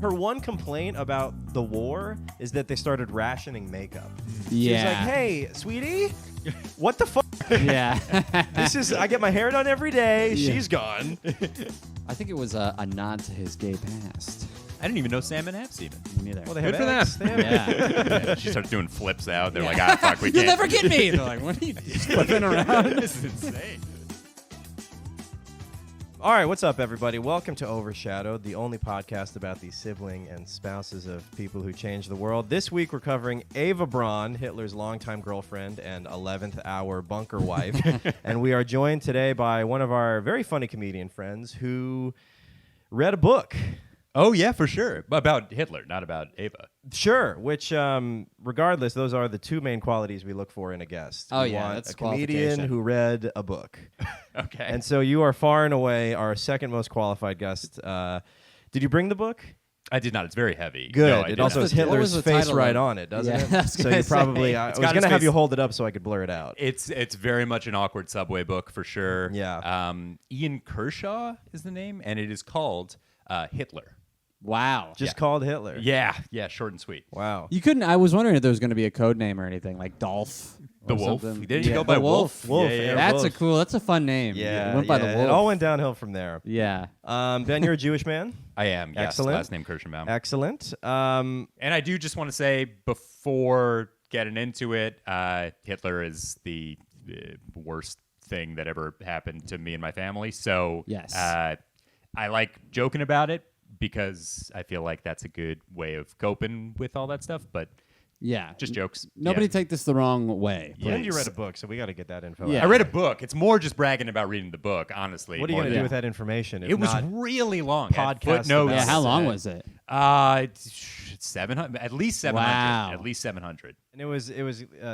Her one complaint about the war is that they started rationing makeup. Yeah. She's like, hey, sweetie, what the fuck? Yeah. I get my hair done every day. Yeah. She's gone. I think it was a nod to his gay past. I didn't even know salmon apps even. Me neither. Well, they Good have for eggs. them. They have Yeah. She starts doing flips out. They're like, fuck, we You'll can't. never get me. They're like, what are you flipping around? This is insane. All right, what's up, everybody? Welcome to Overshadowed, the only podcast about the sibling and spouses of people who changed the world. This week, we're covering Eva Braun, Hitler's longtime girlfriend and 11th hour bunker wife. And we are joined today by one of our very funny comedian friends who read a book. Oh, yeah, for sure. About Hitler, not about Eva. Sure, which, regardless, those are the two main qualities we look for in a guest. Oh, We yeah, want that's a comedian qualification. who read a book. Okay. And so you are far and away our second most qualified guest. Did you bring the book? I did not. It's very heavy. Good. No, I it did also not. has What was Hitler's the face title right of- on it, doesn't Yeah, it? I was So gonna you probably. say. I It's was got going to his have you face- hold it up so I could blur it out. It's very much an awkward subway book for sure. Yeah. Ian Kershaw is the name, and it is called Hitler. Wow. Just called Hitler. Yeah, short and sweet. Wow. You couldn't. I was wondering if there was going to be a code name or anything like Dolph. The or Wolf. something. Didn't you Yeah. go by The Wolf? Wolf, Yeah, yeah. yeah. That's Wolf. That's a fun name. Yeah. It went by the yeah. Wolf. It all went downhill from there. Yeah. Ben, you're a Jewish man. I am. Yes. Excellent. Last name Kirschenbaum. Excellent. And I do just want to say before getting into it, Hitler is the worst thing that ever happened to me and my family. So Yes. I like joking about it because I feel like that's a good way of coping with all that stuff. But Yeah. just jokes. Nobody Yeah. take this the wrong way. And you please. read a book, so we got to get that info. Yeah. out. I read a book. It's more just bragging about reading the book, honestly. What are you more going to than- do with that information? If It was not, really long. It had podcast footnotes. Yeah. How long Sad. was it? It's 700. At least 700. Wow. At least 700. and it was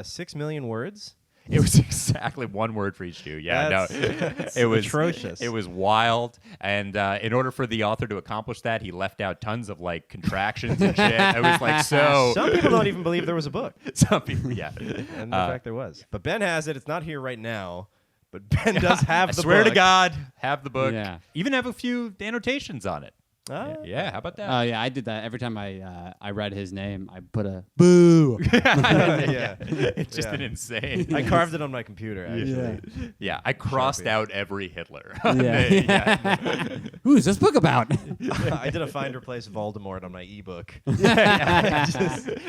6 million words. It was exactly one word for each Jew. Yeah, That's it was atrocious. It was wild, and in order for the author to accomplish that, he left out tons of like contractions and shit. I was like, so Some people don't even believe there was a book, some people, yeah. and the fact there was. But Ben has it. It's not here right now, but Ben does have I the swear book. to God, have the book. Yeah. Even have a few annotations on it. Ah. Yeah, how about that? Oh yeah, I did that every time I read his name. I put a boo. Yeah. It's just Yeah. an insane. I carved it on my computer, actually. Yeah, I crossed Sharpie. out every Hitler. Yeah. Who's this book about? I did a find replace Voldemort on my ebook.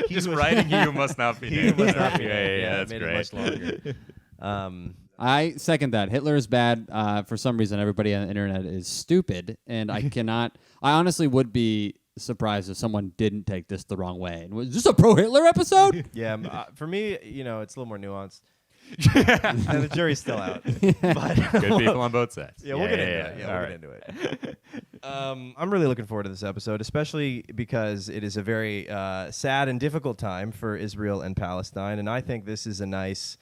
Just writing you must not be He there. must not be Yeah, there. yeah, that's it made great. it much longer. I second that. Hitler is bad. For some reason, everybody on the internet is stupid, and I cannot. I honestly would be surprised if someone didn't take this the wrong way. And was this a pro-Hitler episode? Yeah, for me, it's a little more nuanced. And the jury's still out. But Good people on both sides. Yeah, we'll get into it. All We'll right. get into it. I'm really looking forward to this episode, especially because it is a very sad and difficult time for Israel and Palestine, and I think this is a nice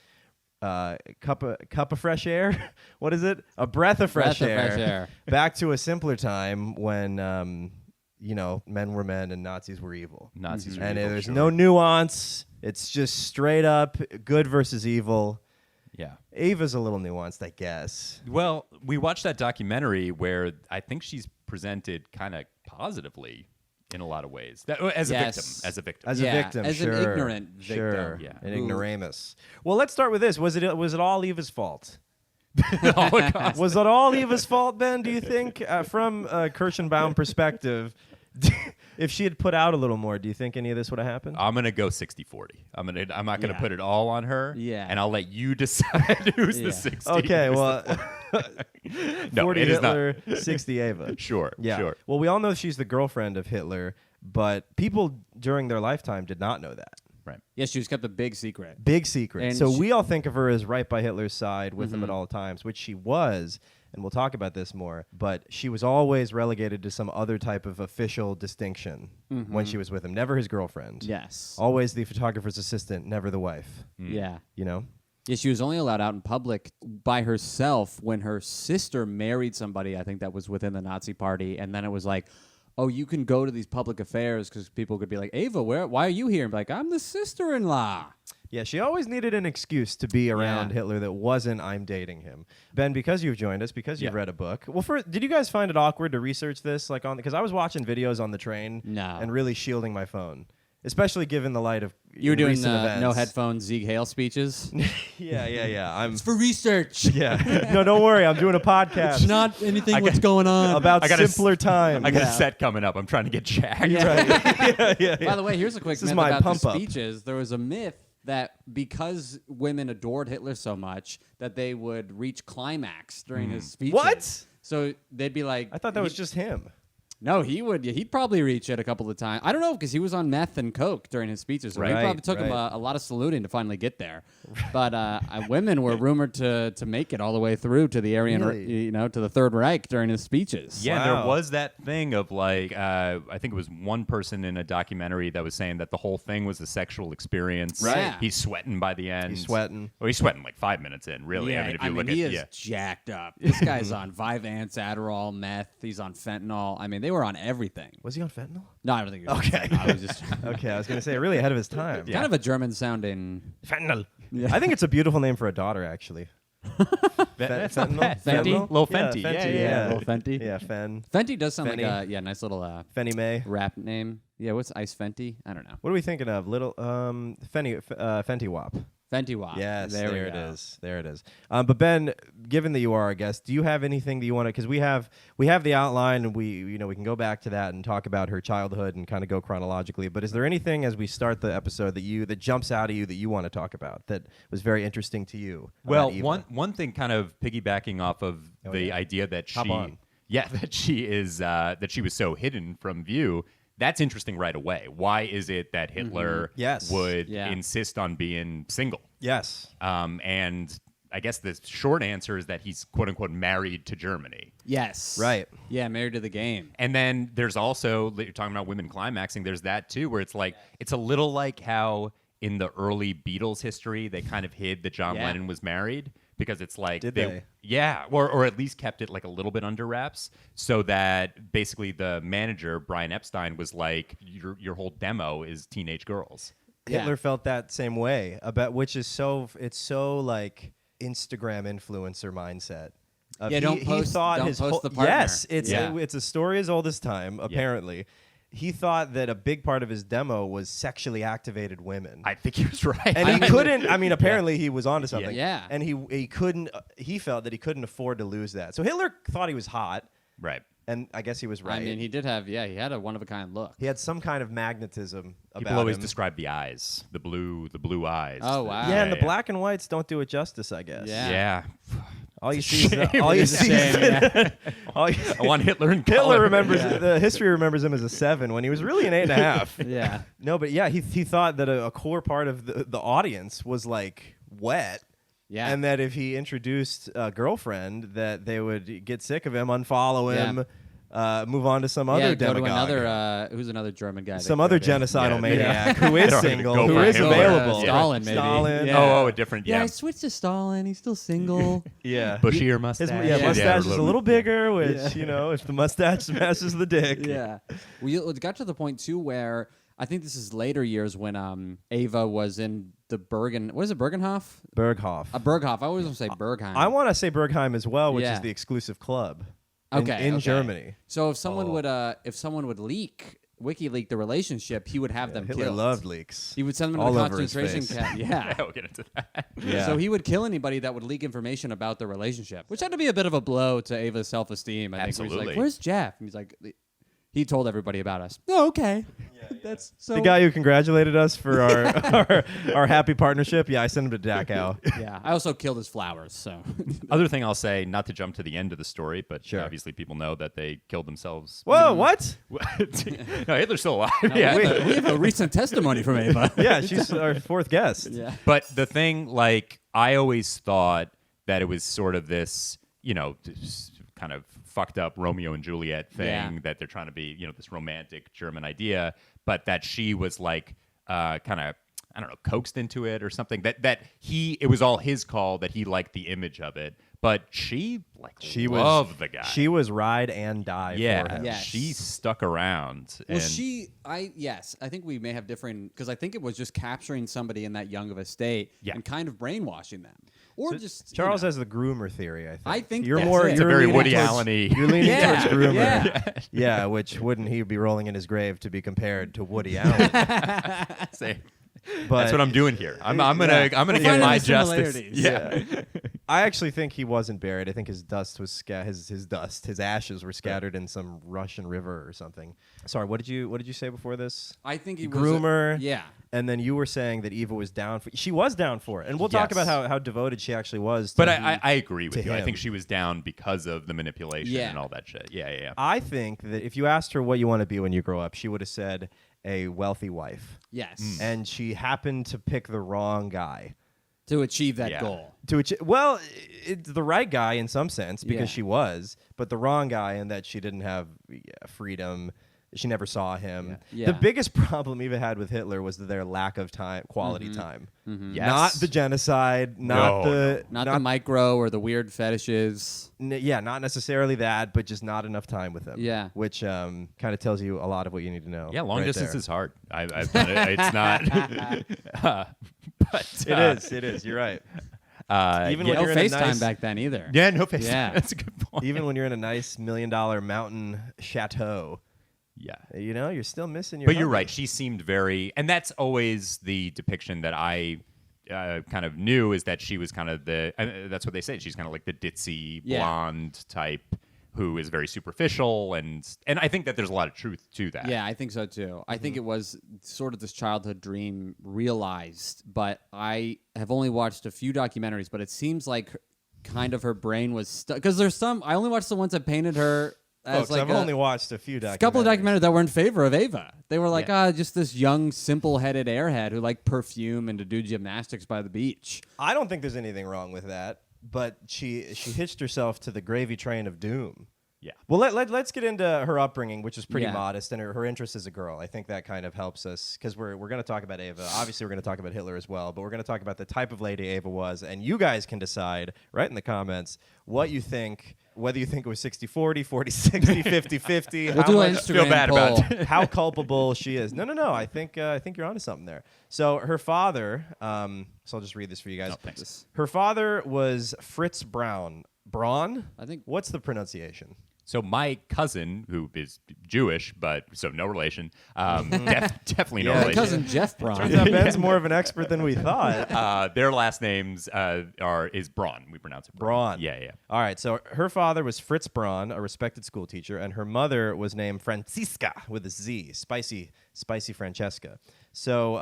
cup of fresh air. What is it? A breath of fresh air. Back to a simpler time when men were men and Nazis were evil. Nazis are And evil, there's sure. no nuance. It's just straight up good versus evil. Yeah. Eva's a little nuanced, I guess. Well, we watched that documentary where I think she's presented kind of positively in a lot of ways. As a victim. Yes. As a Yeah, victim, as an sure. ignorant victim. Sure. Yeah. An Who- ignoramus. Well, let's start with this. Was it all Eva's fault? Holocaust. Was it all Eva's fault, Ben, do you think? From a Kirschenbaum perspective, if she had put out a little more, do you think any of this would have happened? I'm gonna go 60-40. I'm not gonna Yeah. put it all on her. Yeah. And I'll let you decide who's Yeah. the 60. Okay, who's well, the 40. 40 it is not. Hitler, 60 Eva. Sure. Yeah. Sure. Well, we all know she's the girlfriend of Hitler, but people during their lifetime did not know that. Right. Yes, she was kept a big secret. Big secret. And So she- we all think of her as right by Hitler's side with him at Mhm. all times, which she was, and we'll talk about this more, but she was always relegated to some other type of official distinction when she was with him. Never his girlfriend. Yes. Always the photographer's assistant, never the wife. Yeah. You know? Yeah, she was only allowed out in public by herself when her sister married somebody, I think that was within the Nazi party, and then it was like, oh, you can go to these public affairs because people could be like, Eva, why are you here? And be like, I'm the sister-in-law. Yeah, she always needed an excuse to be around Yeah. Hitler that wasn't I'm dating him. Ben, because you've joined us, because you've Yeah. read a book. Well, did you guys find it awkward to research this because I was watching videos on the train No. and really shielding my phone, especially given the light of You were doing recent events. no headphones Sieg Heil speeches. Yeah. I'm For research. yeah. No, don't worry. I'm doing a podcast It's not anything what's going on. about I got simpler times. I got a set coming up. I'm trying to get jacked. yeah. By the way, here's a quick This is myth my about the pump up. speeches. There was a myth that because women adored Hitler so much that they would reach climax during his speeches. What? So they'd be like, I thought that was just him. no, he would. He'd probably reach it a couple of times. I don't know because he was on meth and coke during his speeches. So it Right, probably took him right. a lot of saluting to finally get there. But women were rumored to make it all the way through to the Aryan, Really? to the Third Reich during his speeches. Yeah, Wow. there was that thing of like, I think it was one person in a documentary that was saying that the whole thing was a sexual experience. Right. Yeah. He's sweating by the end. He's sweating. Well, he's sweating like 5 minutes in, really. Yeah, I mean, if you look he at is jacked up. This guy's on Vyvanse, Adderall, meth. He's on fentanyl. I mean, they were on everything. Was he on fentanyl? No, I don't think he was. Okay. On fentanyl. I was just Okay, I was going to say really ahead of his time. kind of a German sounding. Fentanyl. Yeah. I think it's a beautiful name for a daughter, actually. That's not Fentanyl? bad. Fenty? Little Yeah, Fenty. Fenty, Yeah. Little Fenty. Yeah, Fen. Fenty does sound Fenty. like a nice little Fenny May. rap name. Yeah, what's Ice Fenty? I don't know. What are we thinking of? Little Fenty Wap. Fenty Wap. Yes, there there we it go. is. There it is. But Ben, given that you are our guest, do you have anything that you want to? Because we have the outline, and we can go back to that and talk about her childhood and kind of go chronologically. But is there anything as we start the episode that jumps out at you that you want to talk about that was very interesting to you? Well, about Eva? one thing kind of piggybacking off of the yeah. idea that Hop on. that she is that she was so hidden from view. That's interesting right away. Why is it that Hitler Yes. would Yeah. insist on being single? Yes. And I guess the short answer is that he's quote unquote married to Germany. Yes. Right. Yeah, married to the game. And then there's also, you're talking about women climaxing, there's that too, where it's like, it's a little like how in the early Beatles history, they kind of hid that John Yeah. Lennon was married because it's like, Did they? Yeah, or at least kept it like a little bit under wraps so that basically the manager, Brian Epstein, was like, your whole demo is teenage girls. Yeah. Hitler felt that same way about, which is it's so like Instagram influencer mindset. Yeah, don't post the partner. Yes, it's Yeah. it's a story as old as time. Apparently, he thought that a big part of his demo was sexually activated women. I think he was right. and he couldn't. I mean, apparently he was onto something. Yeah. And he couldn't. He felt that he couldn't afford to lose that. So Hitler thought he was hot, Right. and I guess he was right. I mean, he did have, he had a one of a kind look. he had some kind of magnetism about People always him. describe the eyes, the blue eyes. Oh, wow. Yeah, and the black and whites don't do it justice, I guess. Yeah. Yeah. All you see is shame. all you It is a see is shame, all you- I want Hitler in color. Hitler remembers the history remembers him as a 7 when he was really an 8.5. Yeah. No, but yeah, he thought that a core part of the audience was like wet. Yeah. And that if he introduced a girlfriend, that they would get sick of him, unfollow him, move on to some other go to demagogue. another, who's another German guy? some that other could- genocidal Yeah. maniac who is Go single, for who is Hitler. available. Stalin, maybe. Stalin. Yeah. Oh, a different, Yeah, yeah. I switched to Stalin. He's still single. Yeah. Bushier His mustache. mustache is a little bigger, which, Yeah. if the mustache matches the dick. Yeah. It got to the point, too, where I think this is later years when Eva was in the Bergen. What is it, Bergenhof? Berghoff. Berghof. I always want to say Bergheim. I want to say Bergheim as well, which Yeah. is the exclusive club in Okay. Germany. So if someone would WikiLeak the relationship, he would have them Hitler killed. loved leaks. He would send them to all the over his concentration face. camp. Yeah. We'll get into that. Yeah. So he would kill anybody that would leak information about their relationship, which had to be a bit of a blow to Ava's self-esteem. I think where he's Absolutely. like, "Where's Jeff?" And he's like, "He told everybody about us." Oh, okay. That's so. The guy who congratulated us for our happy partnership. Yeah, I sent him to Dachau. Yeah. I also killed his flowers. So. Other thing I'll say, not to jump to the end of the story, but Sure. obviously people know that they killed themselves. Whoa, what? No, Hitler's still alive. Yeah. we have a recent testimony from Ava. Yeah, she's our fourth guest. Yeah. But the thing, like, I always thought that it was sort of this, this kind of fucked up Romeo and Juliet thing Yeah. that they're trying to be, this romantic German idea, but that she was like kind of, I don't know, coaxed into it or something. That it was all his call, that he liked the image of it, but she was loved the guy. She was ride and die for him. Yes. She stuck around. Well, and I think we may have differing, because I think it was just capturing somebody in that young of a state and kind of brainwashing them. Or So just Charles has the groomer theory. I think you're that's more. it. It's a you're very leaning Woody towards- Allen-y. You're leaning Yeah, towards groomer. yeah. Yeah, which wouldn't he be rolling in his grave to be compared to Woody Allen? Say, But that's what I'm doing here. I'm gonna We're get finding my the justice. similarities. Yeah. I actually think he wasn't buried. I think his dust was his ashes were scattered in some Russian river or something. Sorry, what did you say before this? I think he Groomer. was yeah. And then you were saying that Eva was down for. She was down for it, and we'll talk about Yes. how devoted she actually was. To But I agree with to you. I him. think she was down because of the manipulation Yeah. and all that shit. Yeah. I think that if you asked her what you want to be when you grow up, she would have said a wealthy wife. Yes. And she happened to pick the wrong guy. To achieve that Yeah. goal. Well, it's the right guy in some sense because Yeah. she was, but the wrong guy in that she didn't have freedom. She never saw him. Yeah. The biggest problem Eva had with Hitler was their lack of time, quality Mm-hmm. time. Yes. Not the genocide, not the Not the micro or the weird fetishes. not necessarily that, but just not enough time with him. Yeah. Which kind of tells you a lot of what you need to know. Yeah, long right distance there. is hard. I've done it. It's not. But It is. You're right. Even No when you're in a FaceTime nice, back then either. Yeah, no face. Yeah. That's a good point. even when you're in a nice $1 million mountain chateau, Yeah. you're still missing your. But you're hubby. right. She seemed very, and that's always the depiction that I kind of knew is that she was kind of that's what they say. She's kind of like the ditzy Yeah. blonde type who is very superficial, and I think that there's a lot of truth to that. Yeah, I think so too. I think it was sort of this childhood dream realized, but I have only watched a few documentaries, but it seems like kind of her brain was stuck. Because there's some, I only watched the ones that painted her as Folks, like I've only watched a few documentaries. a couple of documentaries that were in favor of Eva. They were like, just this young, simple-headed airhead who liked perfume and to do gymnastics by the beach. I don't think there's anything wrong with that, but she hitched herself to the gravy train of doom. Yeah. Well, let's get into her upbringing, which is pretty Yeah. modest, and her interest as a girl. I think that kind of helps us because we're going to talk about Eva. Obviously, we're going to talk about Hitler as well, but we're going to talk about the type of lady Eva was, and you guys can decide right in the comments what you think, whether you think it was 60-40, 40-60, 50-50. We'll do an much- Instagram feel bad poll. about it. how culpable she is. No. I think you're onto something there. So her father, so I'll just read this for you guys. Oh, thanks. Her father was Fritz Braun. Braun? I think- What's the pronunciation? So my cousin, who is Jewish, but so no relation, definitely no Yeah. My relation. cousin Jeff Braun. Turns out Ben's more of an expert than we thought. Their last names is Braun. We pronounce it Braun. Yeah. All right, so her father was Fritz Braun, a respected school teacher, and her mother was named Franziska with a Z, spicy Francesca. So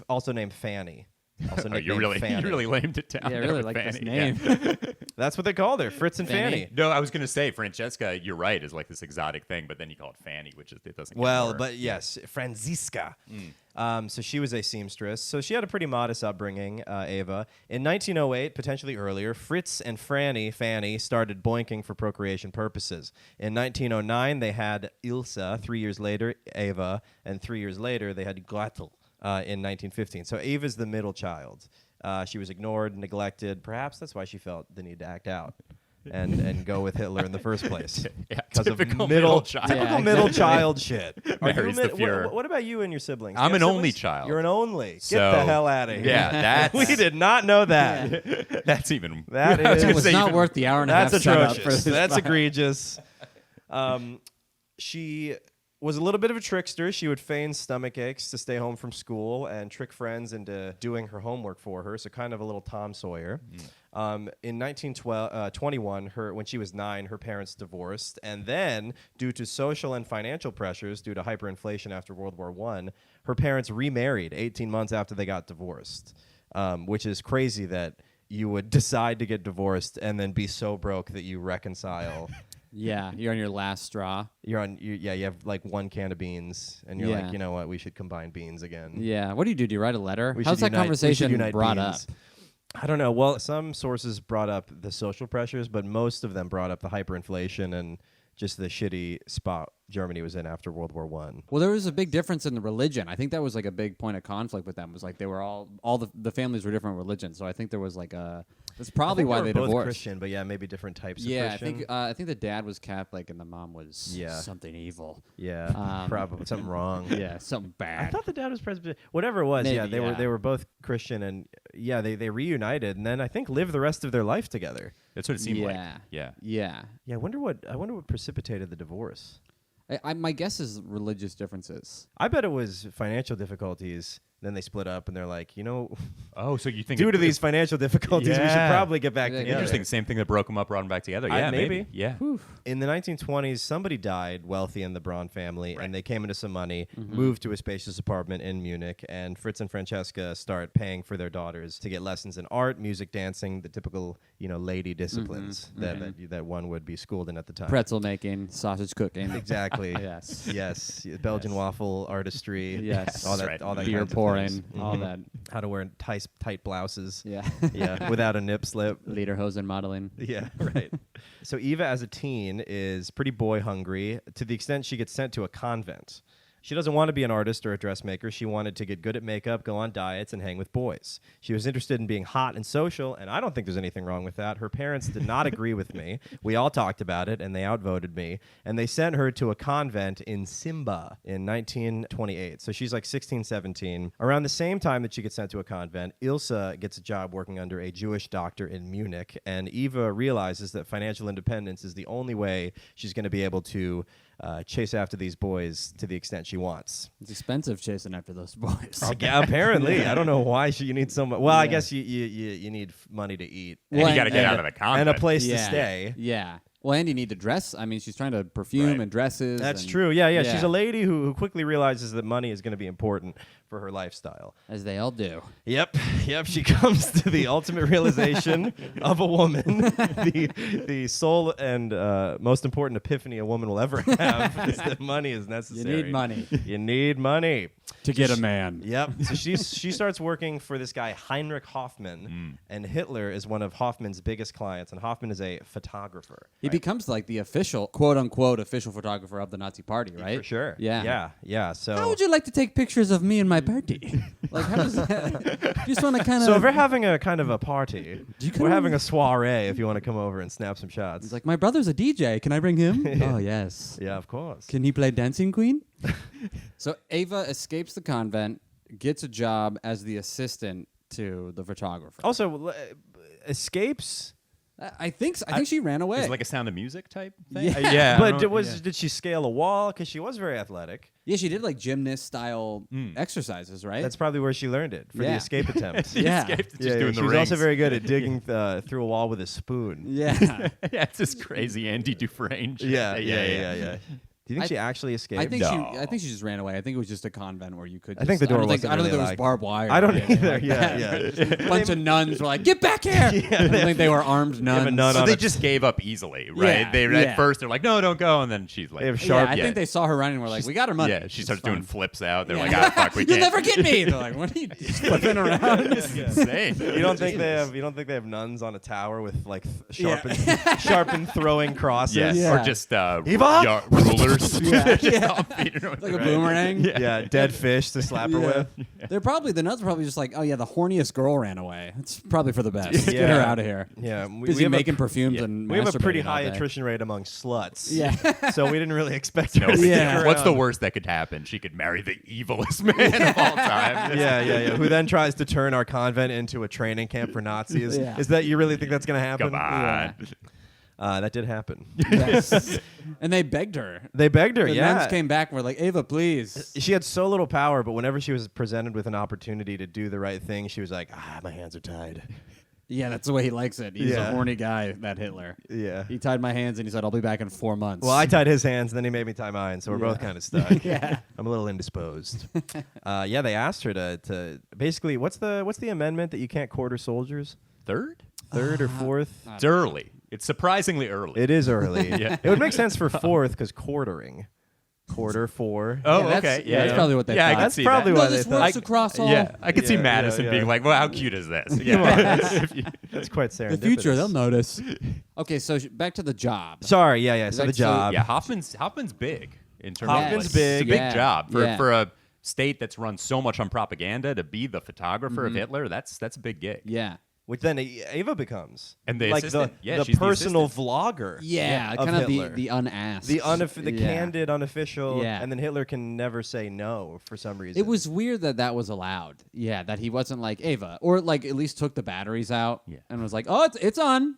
also named Fanny. Also Oh, nicknamed you really Fanny. lamed it down. Yeah, I there really with like this Fanny. name. Yeah. That's what they called her, Fritz and Fanny? Fanny. No, I was gonna say Francesca. You're right. Is like this exotic thing, but then you call it Fanny, which is it doesn't. get Well, more- but yes, Franziska. So she was a seamstress. So she had a pretty modest upbringing, Eva. In 1908, potentially earlier, Fritz and Fanny started boinking for procreation purposes. In 1909, they had Ilse. 3 years later, Eva. And 3 years later, they had Gretel in 1915. So Eva's the middle child. She was ignored, neglected. Perhaps that's why she felt the need to act out and go with Hitler in the first place. Yeah, Because of typical middle middle child. typical Yeah, middle exactly. child shit. Are you Marries the mid- Fuhrer. what about you and your siblings? I'm Do you an have only siblings? child. You're an only. Get So- the hell out of here. Yeah, that's we did not know that. That's even. That I was is- gonna It was say not even- worth the hour and a half That's setup for atrocious. this That's podcast. egregious. She was a little bit of a trickster. She would feign stomach aches to stay home from school and trick friends into doing her homework for her. So kind of a little Tom Sawyer. In 1921, when she was 9, her parents divorced. And then, due to social and financial pressures, due to hyperinflation after World War I, her parents remarried 18 months after they got divorced, which is crazy that you would decide to get divorced and then be so broke that you reconcile. Yeah, you're on your last straw. You have like one can of beans, and you're Yeah. like, you know what, we should combine beans again. Yeah. What do? Do you write a letter? We How's should that unite- we should conversation unite brought beans. up? I don't know. Well, some sources brought up the social pressures, but most of them brought up the hyperinflation and just the shitty spot Germany was in after World War I. Well, there was a big difference in the religion. I think that was like a big point of conflict with them. Was like they were all the families were different religions. So I think there was like a That's probably why they both divorced. Christian, but yeah, maybe different types of Yeah, Christian. I think the dad was Catholic and the mom was Yeah. something evil. Yeah, probably something wrong. Yeah, something I bad. thought the dad was Presbyterian. Whatever it was, Maybe, yeah, they were both Christian, and yeah, they reunited, and then I think lived the rest of their life together. That's what it seemed like. Yeah. Yeah. Yeah, I wonder what precipitated the divorce. My guess is religious differences. I bet it was financial difficulties. Then they split up, and they're like, Oh, so you think due to these financial difficulties, we should Yeah. probably get back Yeah, together. Interesting. Same thing that broke them up, brought them back together. Yeah, maybe. Yeah. In the 1920s, somebody died wealthy in the Braun family, Right. and they came into some money, moved to a spacious apartment in Munich, and Fritz and Francesca start paying for their daughters to get lessons in art, music, dancing, the typical, lady disciplines that one would be schooled in at the time. Pretzel making, sausage cooking. Exactly. Yes. Yes. Belgian waffle artistry. Yes. All that. Right. All that. Beer kinds of pouring, things. all Mhm. that. How to wear tight blouses. Yeah. Yeah. Without a nip slip. Lederhosen modeling. Yeah, right. So Eva, as a teen, is pretty boy hungry to the extent she gets sent to a convent. She doesn't want to be an artist or a dressmaker. She wanted to get good at makeup, go on diets, and hang with boys. She was interested in being hot and social, and I don't think there's anything wrong with that. Her parents did not agree with me. We all talked about it, and they outvoted me. And they sent her to a convent in Simba in 1928. So she's like 16, 17. Around the same time that she gets sent to a convent, Ilse gets a job working under a Jewish doctor in Munich, and Eva realizes that financial independence is the only way she's going to be able to chase after these boys to the extent she wants. It's expensive chasing after those boys. Yeah, apparently. I don't know why you need so much. Well, I guess you need money to eat And you got to get out of the and convent. a place to Yeah. stay. Yeah. Well, and you need to dress. I mean, she's trying to perfume Right. and dresses. That's and- true. Yeah. She's a lady who quickly realizes that money is going to be important for her lifestyle. As they all do. Yep. She comes to the ultimate realization of a woman, the sole and most important epiphany a woman will ever have is that money is You necessary. need money You need money. to get a man. Yep. So she starts working for this guy Heinrich Hoffmann, and Hitler is one of Hoffmann's biggest clients, and Hoffmann is a photographer. He becomes like the official, quote unquote, official photographer of the Nazi Party, right? For sure. Yeah. Yeah. So How would you like to take pictures of me and my party? Like, how does that? Just want to kind of. So if we're having a kind of a party, you we're come- having a soiree if you want to come over and snap some shots. It's like, my brother's a DJ. Can I bring him? Oh, yes. Yeah, of course. Can he play Dancing Queen? So Ava escapes the convent, gets a job as the assistant to the photographer. Also, escapes. I think she ran away. Is it like a Sound of Music type thing? Yeah. Yeah. But did she scale a wall? Because she was very athletic. Yeah, she did like gymnast style exercises, right? That's probably where she learned it for the Yeah. escape attempt. Yeah. Escaped, just Yeah, doing she the was rings. also very good at digging through a wall with a spoon. yeah. Yeah, it's this crazy Andy Dufresne. shit. Yeah. Do you think I- she actually escaped? I think No. I think she just ran away. I think it was just a convent where you could. I think just- the door I don't think, wasn't I don't think really there was like- barbed wire. I don't or anything either. like that. Yeah. A bunch of nuns were like, "Get back here!" I don't think they were armed nuns. a nun So on they a- just gave up easily, right? Yeah, They yeah. at first they're like, "No, don't go," and then she's like, They have Yeah, sharp. I think they saw her running. and Were like, "We got her money." Yeah, she It's starts fine. doing flips out. They're Yeah. like, "Ah, fuck, we You'll can't." never get me. They're like, "What are you just flipping around?" This is insane. You don't think they have nuns on a tower with like sharpened throwing crosses? Yes, Yeah. or just Eva? rulers. Yeah. Beating her with Like the a right. boomerang. Yeah, dead fish to slap her with. The nuns are probably just like, "Oh yeah, the horniest girl ran away. It's probably for the best. Get her Yeah. out of here." Yeah, Busy have making perfumes and we have a pretty masturbating all high day. attrition rate among sluts. Yeah. So we didn't really expect her No, to stick Yeah. What's the around. worst that could happen? She could marry the evilest man of all time. Yeah. Who then tries to turn our convent into a training camp for Nazis? Yeah. Is that you really think that's going to happen? Come on. That did happen. Yes. And they begged her. They begged her. The Yeah. nuns came back and were like, "Ava, please." She had so little power, but whenever she was presented with an opportunity to do the right thing, she was like, my hands are tied. Yeah, that's the way he likes it. He's Yeah. a horny guy, that Hitler. Yeah. He tied my hands and he said, "I'll be back in 4 months." Well, I tied his hands, and then he made me tie mine, so we're both kind of stuck. Yeah. I'm a little indisposed. They asked her to basically, what's the amendment that you can't quarter soldiers? Third? Third or fourth? It's early. It's surprisingly early. It is early. Yeah. It would make sense for fourth because quartering. Quarter 4. Oh, Yeah, that's- okay. yeah, that's probably what they yeah, I thought. could That's see probably that. why No, they this thought. works across all. Yeah, I could see Yeah, Madison yeah. being like, "Well, how cute is this?" Come on, Yeah. that's quite serendipitous. The future, they'll notice. Okay, so back to the job. Sorry, yeah. So Like, the job. Yeah, Hoffman's big in terms Hoffman's of like, big. It's a big Yeah. job for Yeah. for a state that's run so much on propaganda to be the photographer of Hitler. That's a big gig. Yeah. which then Eva becomes. And the like assistant. the personal vlogger. Yeah, of kind of Hitler. the unasked. The candid, unofficial, Yeah. and then Hitler can never say no for some reason. It was weird that was allowed. Yeah, that he wasn't like Ava, or like at least took the batteries out and was like, "Oh, it's on,"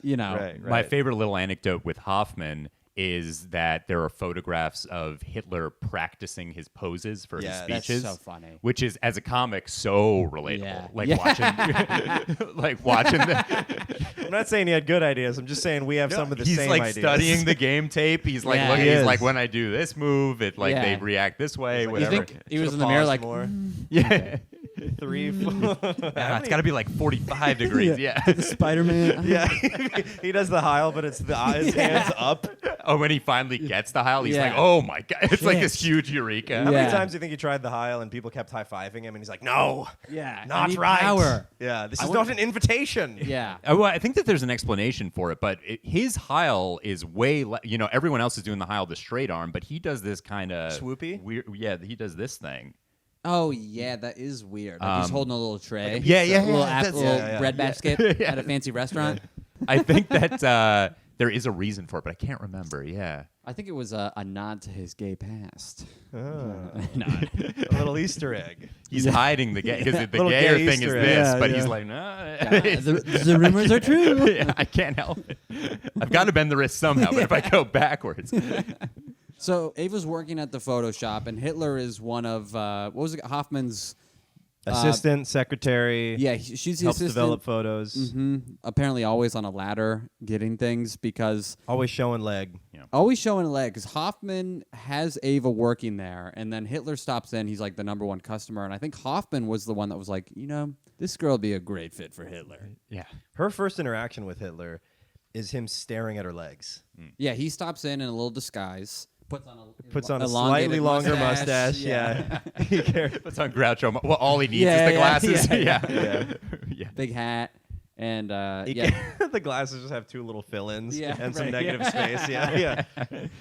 you know. Right. My favorite little anecdote with Hoffman is that there are photographs of Hitler practicing his poses for his Yeah, that's speeches. so funny. Which is, as a comic, so relatable. Yeah. Like watching, watching the. I'm not saying he had good ideas. I'm just saying we have some of the he's same like ideas. studying the game tape. He's like Yeah. looking. He He's is. like, when I do this move, it like Yeah. they react this way. He's like, You Whatever. think he was Should've in the mirror paused like, more. Yeah. 3, 4. It's got to be like 45 degrees. Yeah. Spider-Man? Yeah, he does the Heil, but it's his hands up. Oh, when he finally gets the Heil, he's Yeah. like, "Oh my god!" It's like this Shit. huge eureka. How many Yeah. times do you think he tried the Heil and people kept high-fiving him and he's like, no, Yeah, I not need right. power. Yeah, this I is want- not an invitation. Yeah. Well, I think that there's an explanation for it, but his Heil is way, everyone else is doing the Heil the straight arm, but he does this kind of Swoopy? Weird, yeah, he does this thing. Oh yeah, that is weird. Like he's holding a little tray. Yeah, yeah, A little, yeah, that's- little yeah. bread basket at a fancy restaurant. I think that there is a reason for it, but I can't remember. Yeah. I think it was a nod to his gay past. Oh. No. A little Easter egg. He's hiding the gay, because the Little gayer gay thing is Easter egg. this, Yeah, but yeah. he's like, nah. the rumors are true. Yeah, I can't help it. I've got to bend the wrist somehow, but if I go backwards. So Ava's working at the Photoshop, and Hitler is one of what was it? Hoffman's Assistant, secretary. Yeah, she's the helps assistant. develop photos. Apparently, always on a ladder getting things because Always showing leg. always showing a leg. Because Hoffman has Ava working there, and then Hitler stops in. He's like the number one customer, and I think Hoffman was the one that was like, this girl would be a great fit for Hitler. Yeah. Her first interaction with Hitler is him staring at her legs. Yeah, he stops in a little disguise, Puts on a elongated slightly longer mustache. Yeah. Yeah. He cares. Puts on Groucho. Well, all he needs Yeah, is the yeah, glasses. yeah. Yeah. Yeah. big hat, and He yeah. the glasses just have 2 little fill-ins Yeah, and some right, negative yeah. space. Yeah.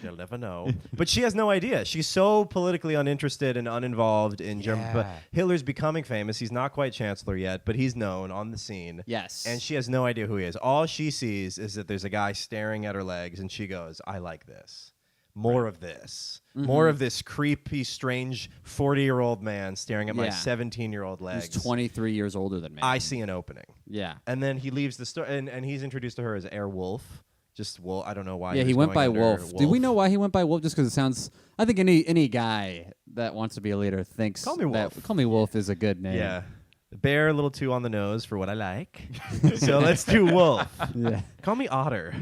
You'll never know. But she has no idea. She's so politically uninterested and uninvolved in Germany. But Yeah. Hitler's becoming famous. He's not quite chancellor yet, but he's known on the scene. Yes. And she has no idea who he is. All she sees is that there's a guy staring at her legs, and she goes, I like this. More of this. More of this creepy, strange 40-year-old man staring at my Yeah. 17-year-old legs. He's 23 years older than me. I see an opening. Yeah. And then he leaves the store, and he's introduced to her as Air Wolf. Just Wolf. I don't know why. Yeah, he was went going by under Wolf. Did we know why he went by Wolf? Just because it sounds. I think any guy that wants to be a leader thinks. Call me that Wolf. Call me Wolf is a good name. Yeah. Bear a little too on the nose for what I like. So let's do Wolf. Yeah. Call me Otter.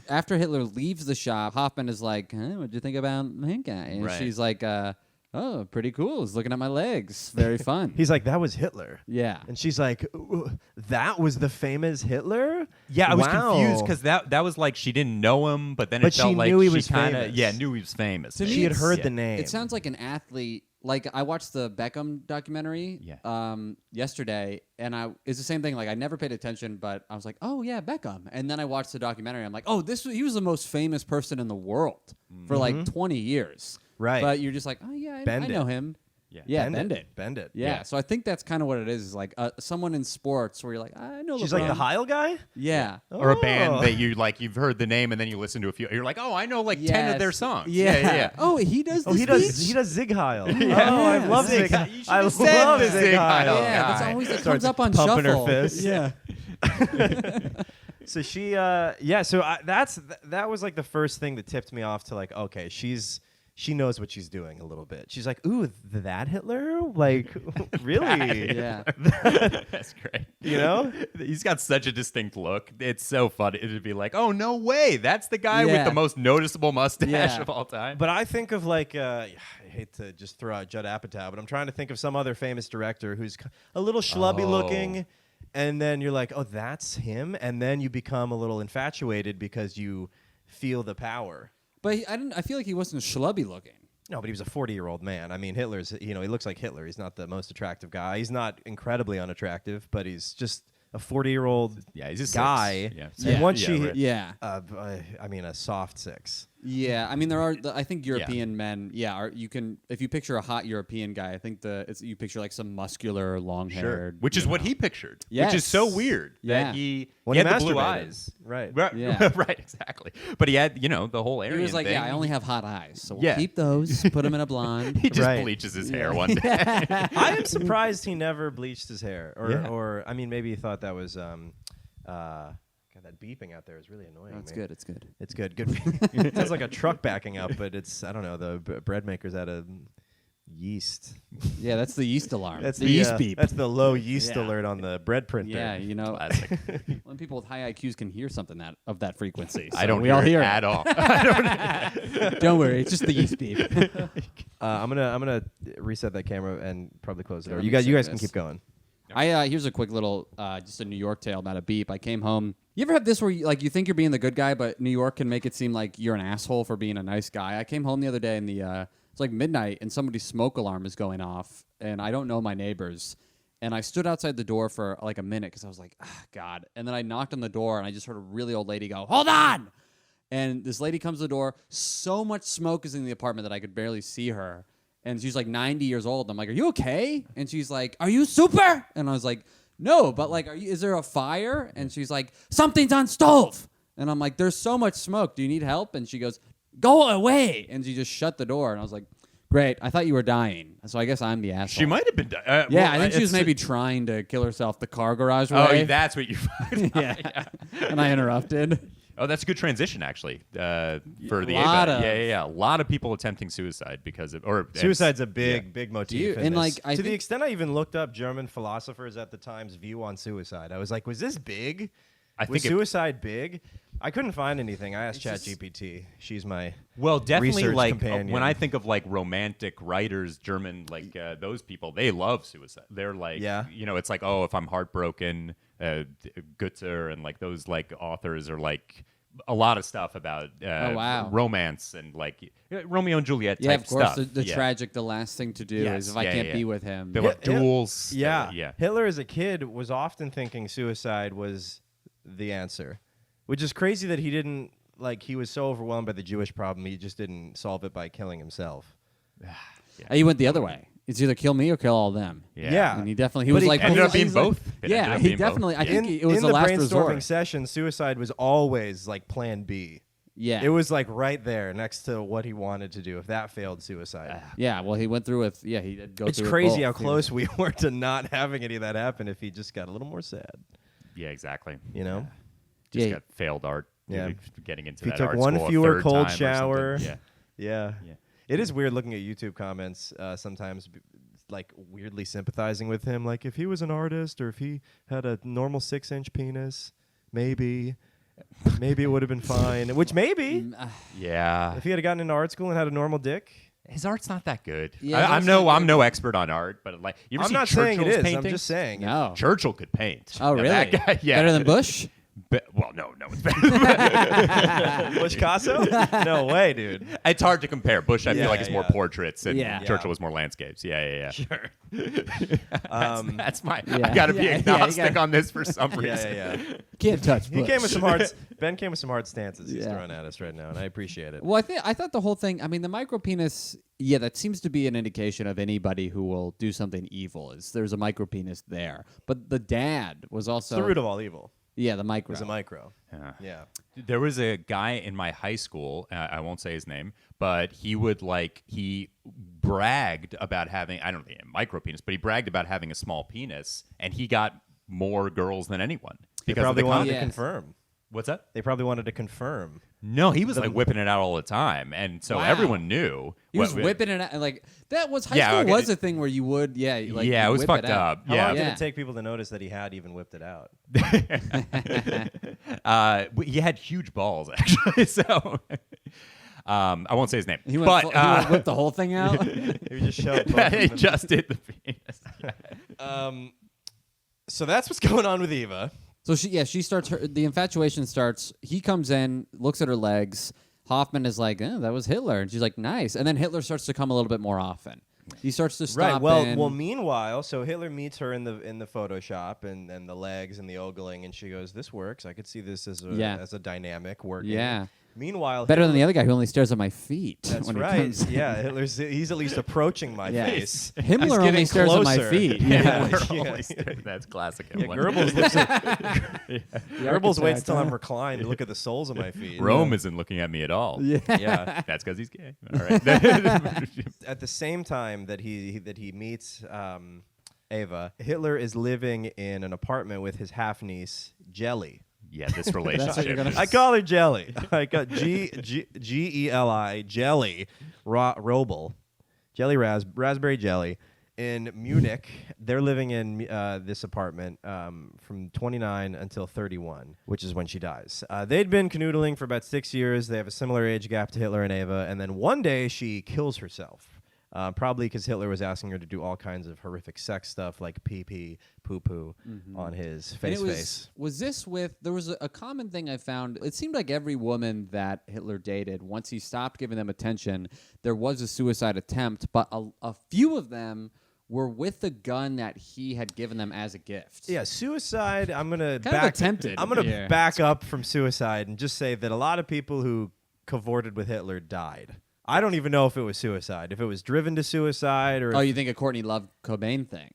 After Hitler leaves the shop, Hoffman is like, "What'd you think about that guy?" And Right. she's like, "Oh, pretty cool. He's looking at my legs. Very fun." He's like, that was Hitler. Yeah. And she's like, "Ooh, that was the famous Hitler? Yeah, I was Wow." confused because that was like she didn't know him, but then But it felt she like knew he she was kind of famous. knew he was famous. To me, She had it's- heard yeah. the name. It sounds like an athlete. Like I watched the Beckham documentary yesterday, and it's the same thing. Like I never paid attention, but I was like, "Oh yeah, Beckham." And then I watched the documentary. I'm like, "Oh, he was the most famous person in the world for like 20 years." Right. But you're just like, "Oh yeah, I Bend know it. him." Yeah. Yeah, Bend bend it. it. Bend it. Yeah. Yeah. So I think that's kind of what it is like someone in sports where you're like, I know She's LeBron. like the Heil guy? Yeah. Or a Oh. band that you've heard the name and then you listen to a few. You're like, oh, I know like 10 of their Yes. songs. Yeah. Oh, he does. Oh, the he does speech? Zig Heil. Oh, I love Zig Zig Heil. Heil. You should I have said love the Zig Zig Heil. Heil. Yeah, that's guy. always that Starts comes up on pumping her shuffle. fist. Yeah. So she, that was like the first thing that tipped me off to like, okay, she knows what she's doing a little bit. She's like, ooh, that Hitler? Like, really? Yeah. That's great. You know? He's got such a distinct look. It's so funny to be like, oh, no way. That's the guy with Yeah. the most noticeable mustache Yeah. of all time. But I think of like, I hate to just throw out Judd Apatow, but I'm trying to think of some other famous director who's a little schlubby looking, and then you're like, oh, that's him? And then you become a little infatuated because you feel the power. But I feel like he wasn't schlubby looking. No, but he was a 40-year-old man. I mean, Hitler's, he looks like Hitler. He's not the most attractive guy. He's not incredibly unattractive, but he's just a 40-year-old Yeah, he's a guy. six. Yeah. And Yeah. once Yeah, she, right. Yeah. I mean, a soft 6. Yeah, I mean there are. I think European men. Yeah, you can if you picture a hot European guy. I think you picture like some muscular, long-haired, which is what he pictured. Yes. Which is so weird Yeah. that he When had he the blue masturbated. eyes. Right. Yeah. Right, exactly. But he had, the whole Aryan He was like, thing. yeah, I only have hot eyes, so we'll Yeah. keep those. Put them in a blonde. He just Right. bleaches his hair one day. I am surprised he never bleached his hair, Yeah. or I mean, maybe he thought that was God, that beeping out there is really annoying. Oh, it's man. good. It's good. It's good. Good. It sounds like a truck backing up, but it's I don't know. The bread maker's out of yeast. Yeah, that's the yeast alarm. That's the yeast beep. That's the low yeast Yeah. alert on the bread printer. Yeah, Classic. when people with high IQs can hear something of that frequency. I so don't we all hear it it. at all. Don't worry, it's just the yeast beep. I'm gonna reset that camera and probably close it. Yeah, Or let you me guys check can this. keep going. Here's a quick little just a New York tale about a beep. I came home. You ever have this where you think you're being the good guy, but New York can make it seem like you're an asshole for being a nice guy? I came home the other day and it's like midnight and somebody's smoke alarm is going off and I don't know my neighbors. And I stood outside the door for like a minute because I was like, God. And then I knocked on the door and I just heard a really old lady go, hold on. And this lady comes to the door. So much smoke is in the apartment that I could barely see her. And she's like 90 years old. I'm like, are you okay? And she's like, are you super? And I was like, no, but like, is there a fire? And she's like, something's on stove. And I'm like, there's so much smoke. Do you need help? And she goes, go away. And she just shut the door. And I was like, great. I thought you were dying. So I guess I'm the asshole. She might have been. Yeah, I think she was maybe trying to kill herself the car garage Oh, way. that's what you find. yeah. And I interrupted. Oh, that's a good transition, actually, for the lot Eva. of- Yeah. A lot of people attempting suicide because of Suicide's a big motif. in and, this. like, I to the think- extent I even looked up German philosophers at the time's view on suicide. I was like, was this big? I Was think suicide big? I couldn't find anything. I asked ChatGPT. She's my Well, definitely research like companion. when I think of like romantic writers, German, like those people, they love suicide. They're like, Yeah. it's like, oh, if I'm heartbroken, Goethe and like those like authors are like a lot of stuff about wow. romance and like Romeo and Juliet Yeah, type of course. stuff. The Yeah. tragic, the last thing to do Yes, is if I yeah, can't yeah. be with him. They love duels. Yeah. Yeah. Hitler as a kid was often thinking suicide was the answer, which is crazy that he didn't, he was so overwhelmed by the Jewish problem, he just didn't solve it by killing himself. He went the other way. It's either kill me or kill all them. Yeah. And he definitely, he But was he like, ended up he being was like- both. It ended Yeah, up he being both. definitely, I Yeah. think it was in the the last brainstorming resort. session, suicide was always like plan B. Yeah. It was like right there next to what he wanted to do. If that failed, suicide. Yeah, well, he went through with, he did go It's through with crazy how both. He close we were to not having any of that happen if he just got a little more sad. Yeah, exactly. You know? Just Yeah. got failed art. Yeah. Getting into If he that took art one school a fewer third cold time or something. shower. Yeah. Yeah. Yeah. It is weird looking at YouTube comments sometimes, like weirdly sympathizing with him. Like if he was an artist or if he had a normal 6-inch penis, maybe it would have been fine. Which maybe Yeah. if he had gotten into art school and had a normal dick. His art's not that good. Yeah, his I'm art's no not I'm no expert on art, but like you ever I'm see not Churchill's saying it is. paintings? I'm just saying. No. Churchill could paint. Oh, Now, really? That guy, yeah. Better than Bush? Well, no, it's better. Bush Picasso? No way, dude. It's hard to compare. Bush, I Yeah, feel like, is more yeah. portraits, and Yeah. Churchill was more landscapes. Yeah. Sure. That's my. Yeah. I got to be Yeah, you agnostic gotta- on this for some reason. Yeah. Can't touch Bush. He came with some hard. Ben came with some hard stances he's Yeah. throwing at us right now, and I appreciate it. Well, I thought the whole thing, I mean, the micro penis, yeah, that seems to be an indication of anybody who will do something evil. Is there's a micro penis there. But the dad was It's also the root of all evil. Yeah, the micro. Is a micro. Yeah. Yeah. There was a guy in my high school. I won't say his name, but he bragged about having. I don't think a micro penis, but he bragged about having a small penis, and he got more girls than anyone They because of probably the wanted to Yes. confirm. What's that? They probably wanted to confirm. No, he was like whipping it out all the time, and so Wow. everyone knew. He was whipping it out, and like that was high Yeah, school okay. was a thing where you would like Yeah, it was whip fucked out. up. How Yeah. long did Yeah. it take people to notice that he had even whipped it out? He had huge balls actually, so I won't say his name. He went, but he went whip the whole thing out. He just shoved both of he them. just did the penis. So that's what's going on with Eva. So she starts the infatuation starts. He comes in, looks at her legs. Hoffman is like, that was Hitler, and she's like, nice. And then Hitler starts to come a little bit more often. He starts to stop. Right. Well, in. meanwhile, so Hitler meets her in the Photoshop and the legs and the ogling, and she goes, "This works. I could see this as a Yeah. as a dynamic working." Yeah. Meanwhile, Better than the other guy who only stares at my feet. That's when he right. comes. Yeah, he's at least approaching my Yeah. face. Himmler He's only getting stares at my closer. feet. Yeah. That's classic. Yeah, Himmler. Goebbels looks at, Goebbels waits till I'm architect, reclined to look at the soles of my feet. Rome isn't looking at me at all. Yeah. Yeah. That's because he's gay. All right. At the same time that he meets Eva, Hitler is living in an apartment with his half niece Jelly. Yeah, this relationship. gonna- I call her Jelly. I got G-E-L-I, Jelly, Robel, Jelly Raspberry Jelly. In Munich, they're living in this apartment from 29 until 31, which is when she dies. They'd been canoodling for about 6 years. They have a similar age gap to Hitler and Eva. And then one day she kills herself. Probably because Hitler was asking her to do all kinds of horrific sex stuff like pee-pee, poo-poo on his face. Was this with, there was a common thing I found. It seemed like every woman that Hitler dated, once he stopped giving them attention, there was a suicide attempt, but a few of them were with the gun that he had given them as a gift. Yeah, suicide, I'm going to attempted here. back up from suicide and just say that a lot of people who cavorted with Hitler died. I don't even know if it was suicide, if it was driven to suicide or... Oh, you think a Courtney Love Cobain thing?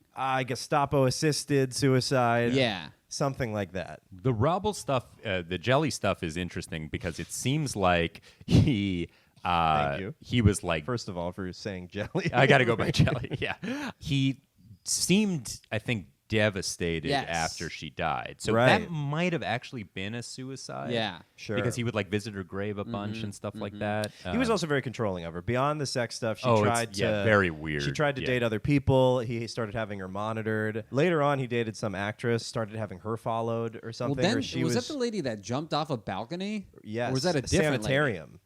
Gestapo-assisted suicide. Yeah. Something like that. The Robel stuff, the Jelly stuff is interesting because it seems like he... Thank you. He was like... First of all, for saying Jelly. I got to go by Jelly, yeah. He seemed, I think, devastated Yes. after she died. So Right. that might have actually been a suicide. Yeah. Sure. Because he would like visit her grave a bunch and stuff like that. He was also very controlling of her. Beyond the sex stuff, she it's- tried to... yeah, very weird. She tried to Yeah. date other people. He started having her monitored. Later on, he dated some actress, started having her followed or Well, something. then, or she was that the lady that jumped off a balcony? Yes. Or was that a different lady? sanitarium.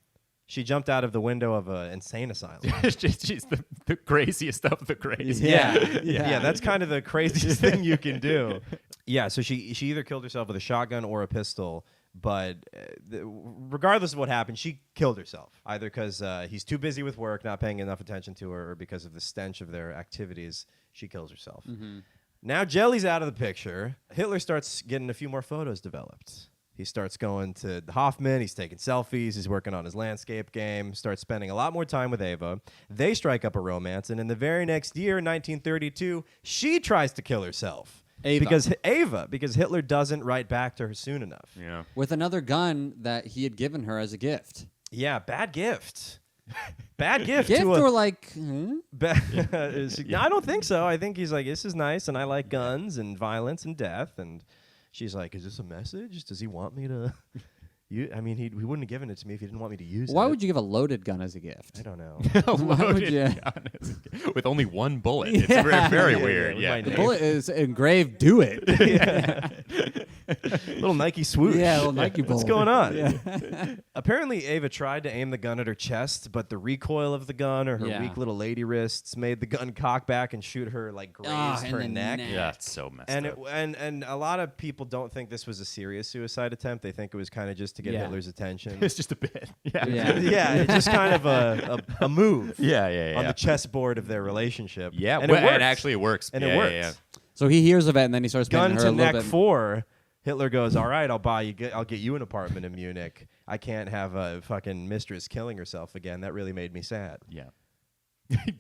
She jumped out of the window of an insane asylum. She's the craziest of the crazy. Yeah, that's kind of the craziest thing you can do. Yeah, so she either killed herself with a shotgun or a pistol, but regardless of what happened, she killed herself, either because he's too busy with work, not paying enough attention to her, or because of the stench of their activities, she kills herself. Now Jelly's out of the picture. Hitler starts getting a few more photos developed. He starts going to Hoffman. He's taking selfies. He's working on his landscape game. Starts spending a lot more time with Eva. They strike up a romance, and in the very next year, 1932, she tries to kill herself. Eva. Because Hitler doesn't write back to her soon enough. Yeah. With another gun that he had given her as a gift. Yeah, bad gift. Bad gift. Gift to a, or like... I don't think so. I think he's like, this is nice, and I like guns and violence and death, and... She's like, is this a message? Does he want me to... I mean, he wouldn't have given it to me if he didn't want me to use it. Why would you give a loaded gun as a gift? I don't know. Why would you? With only one bullet. It's very weird. with Yeah. my The name. bullet is engraved, do it. Little Nike swoosh. Yeah, a little Nike What's bullet. going on? Apparently, Eva tried to aim the gun at her chest, but the recoil of the gun or her Yeah. weak little lady wrists made the gun cock back and shoot her, like, graze in her the neck. neck. Yeah, it's so messed And up. and a lot of people don't think this was a serious suicide attempt. They think it was kind of just to get Yeah. Hitler's attention. It's just a bit. Yeah. Yeah. Yeah, it's just kind of a move Yeah. on the chessboard of their relationship. Yeah, and well, it works. and actually it works. And Yeah, it works. yeah. So he hears of it, and then he starts Gun making her to a little neck bit... 4. Hitler goes, all right, I'll get you an apartment in Munich. I can't have a fucking mistress killing herself again. That really made me sad. Yeah.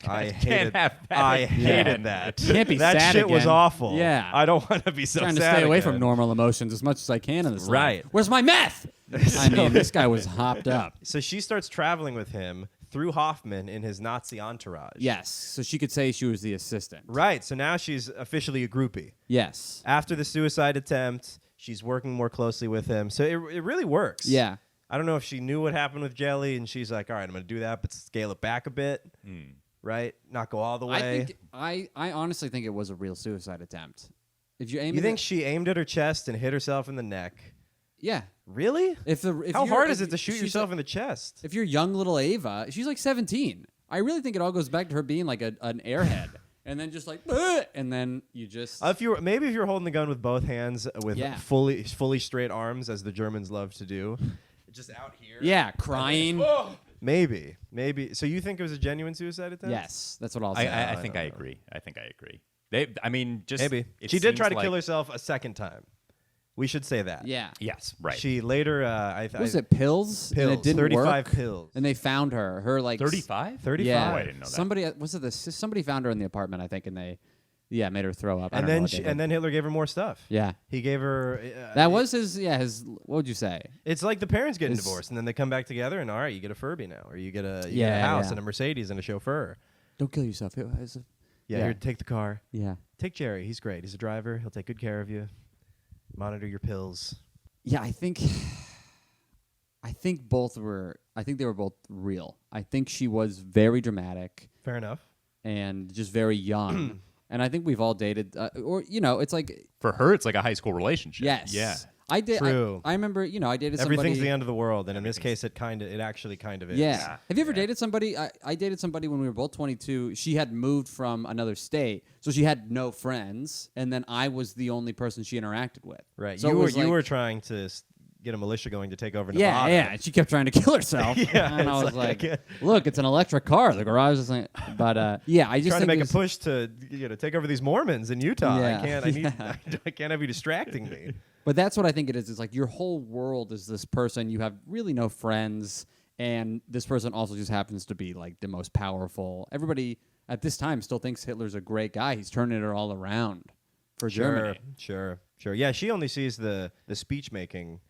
I Can't hated have that I again. hated that. Can't be that sad shit was again. awful. Yeah. I don't want to be so trying to sad stay away again. from normal emotions as much as I can in this life. Right. Where's my meth? I mean, this guy was hopped up. So she starts traveling with him through Hoffman in his Nazi entourage. Yes, so she could say she was the assistant. Right. So now she's officially a groupie. Yes. After the suicide attempt, she's working more closely with him. So it really works. Yeah. I don't know if she knew what happened with Jelly and she's like, all right, I'm going to do that, but scale it back a bit. Right? Not go all the way. I honestly think it was a real suicide attempt. If you aim You at think it- she aimed at her chest and hit herself in the neck? Yeah. Really? If How you're- hard if is it to shoot she's yourself like- in the chest? If you're young little Ava, she's like 17. I really think it all goes back to her being like an airhead. And then just like, "Ugh," and then you just... If you're holding the gun with both hands with Yeah. fully straight arms, as the Germans love to do, just out here. yeah, crying. Maybe. So you think it was a genuine suicide attempt? Yes, that's what I'll say. I think I agree. I think I agree. I mean, just Maybe. it She did try seems to kill like- herself a second time. We should say that. Yeah. Yes, right. She later, Was it pills? And pills, it didn't 35 work? pills. And they found her. Her like 35? 35? Yeah. Oh, I didn't know that. Somebody found her in the apartment, I think, and they made her throw up. I And don't know then what they did. then Hitler gave her more stuff. Yeah. He gave her. That was his what would you say? It's like the parents getting His- divorced, and then they come back together, and all right, you get a Furby now, or you get a Yeah, house yeah. and a Mercedes and a chauffeur. Don't kill yourself. Yeah, Yeah. here, take the car. Yeah. Take Jerry. He's great. He's a driver. He'll take good care of you. Monitor your pills. Yeah, I think they were both real. I think she was very dramatic Fair enough. and just very young. And I think we've all dated it's like For her, it's like a high school relationship. yes. Yeah. I did True. I remember, I dated somebody. Everything's the end of the world, and in this case, it actually kind of is. Yeah. Yeah. Have you ever dated somebody? I dated somebody when we were both 22. She had moved from another state, so she had no friends, and then I was the only person she interacted with. Right. So you were trying to get a militia going to take over Nevada. Yeah. And she kept trying to kill herself. Yeah, And I it's was like- like, look, it's an electric car. The garage is like, but yeah, I just Trying to think make it a was- push to take over these Mormons in Utah. Yeah. I can't have you distracting me. But that's what I think it is. It's like your whole world is this person. You have really no friends, and this person also just happens to be like the most powerful. Everybody at this time still thinks Hitler's a great guy. He's turning it all around for Germany. Sure. Yeah, she only sees the speech making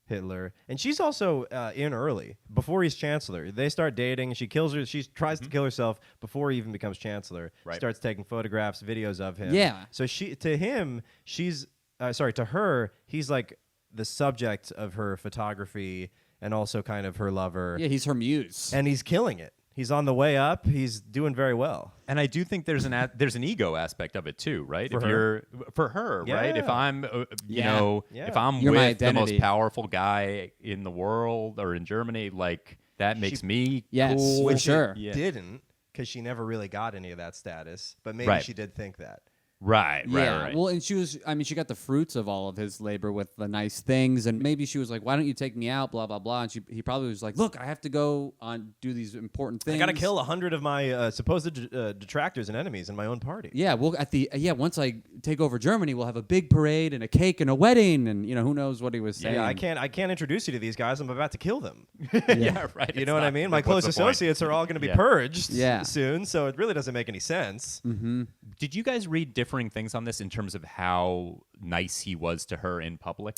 Hitler, and she's also in early before he's chancellor. They start dating. She kills her. She tries to kill herself before he even becomes chancellor. Right. Starts taking photographs, videos of him. Yeah. So to her, he's like the subject of her photography and also kind of her lover. Yeah, he's her muse. And he's killing it. He's on the way up. He's doing very well. And I do think there's an ego aspect of it too, right? For if her? you're for her, right? If Yeah. I'm Yeah. if I'm You're my with the most identity. powerful guy in the world or in Germany, like that makes me Yes, cool. for Which sure. it Yeah. didn't, because she never really got any of that status. But maybe Right. she did think that. Right. Yeah, well, and she got the fruits of all of his labor with the nice things, and maybe she was like, "Why don't you take me out?" Blah blah blah, and he probably was like, "Look, I have to go on do these important things. I got to kill 100 of my supposed detractors and enemies in my own party. Yeah, well, once I take over Germany, we'll have a big parade and a cake and a wedding, and who knows what he was saying. Yeah, I can't introduce you to these guys. I'm about to kill them. Yeah, right. You It's know what I not- mean? My like, close what's the point? associates are all going to be Yeah. purged Yeah. soon, so it really doesn't make any sense. Did you guys read differing things on this in terms of how nice he was to her in public?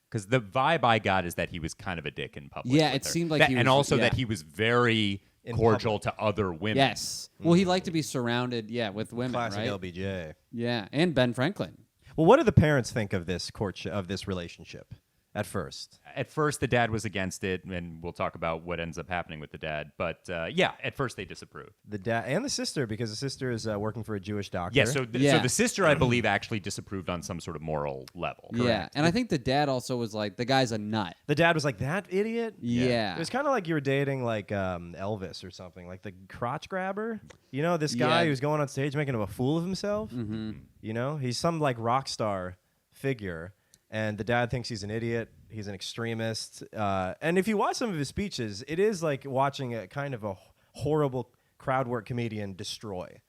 Because the vibe I got is that he was kind of a dick in public. Yeah, with it her. seemed like That- he and was- also yeah. that he was very In cordial to other women. Yes. Well, he liked to be surrounded, with women, Classic right? LBJ. Yeah, and Ben Franklin. Well, what do the parents think of this courtship, of this relationship at first? At first, the dad was against it, and we'll talk about what ends up happening with the dad. But at first they disapproved. The dad and the sister, because the sister is working for a Jewish doctor. Yeah, so Yeah. the sister, I believe, actually disapproved on some sort of moral level. Yeah, and I think the dad also was like, the guy's a nut. The dad was like, that idiot? Yeah. It was kind of like you were dating like Elvis or something, like the crotch grabber. This guy Yeah. who's going on stage making a fool of himself. Mm-hmm. He's some like rock star figure, and the dad thinks he's an idiot. He's an extremist. And if you watch some of his speeches, it is like watching a kind of a horrible crowd work comedian destroy.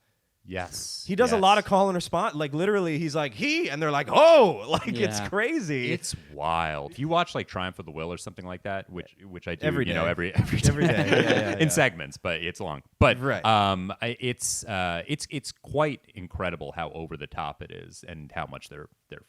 Yes. He does a yes. lot of call and response. Like literally, he's like and they're like, oh, like it's Yeah. crazy. It's wild. If you watch like Triumph of the Will or something like that, which I do, Every day. every Every day. Yeah, in segments, but it's long. But Right. it's quite incredible how over the top it is and how much they're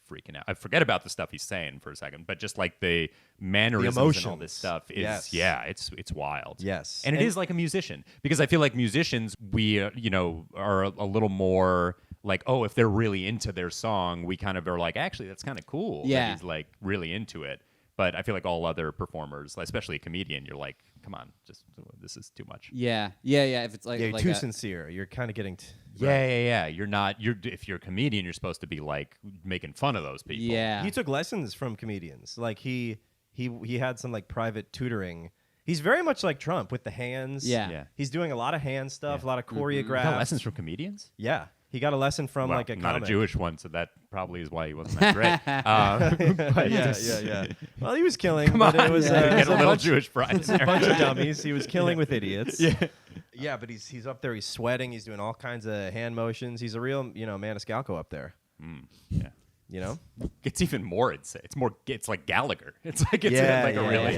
freaking out. I forget about the stuff he's saying for a second, but just like the mannerisms and all this emotions. stuff is Yes. it's wild. Yes. and it is like a musician, because I feel like musicians we are a little more like, oh, if they're really into their song, we kind of are like, actually that's kind of cool. that Yeah. he's like really into it. But I feel like all other performers, especially a comedian, you're like, come on, this is too much. Yeah. If it's like, Yeah, you're like too a- sincere. You're kind of getting. Yeah. You're not. If you're a comedian, you're supposed to be like making fun of those people. Yeah. He took lessons from comedians. Like he had some like private tutoring. He's very much like Trump with the hands. Yeah. He's doing a lot of hand stuff, a lot of choreographed. You got lessons from comedians? Yeah. He got a lesson from Well, like a not comic. a Jewish one, so that probably is why he wasn't that great. But Yeah. Well, he was killing. Come on, but it was, get it was a little bunch, Jewish pride. a there. bunch of dummies. He was killing with idiots. Yeah. Yeah, but he's up there. He's sweating. He's doing all kinds of hand motions. He's a real, Maniscalco up there. Yeah. You know? It's even more insane. It's like Gallagher. It's like a really.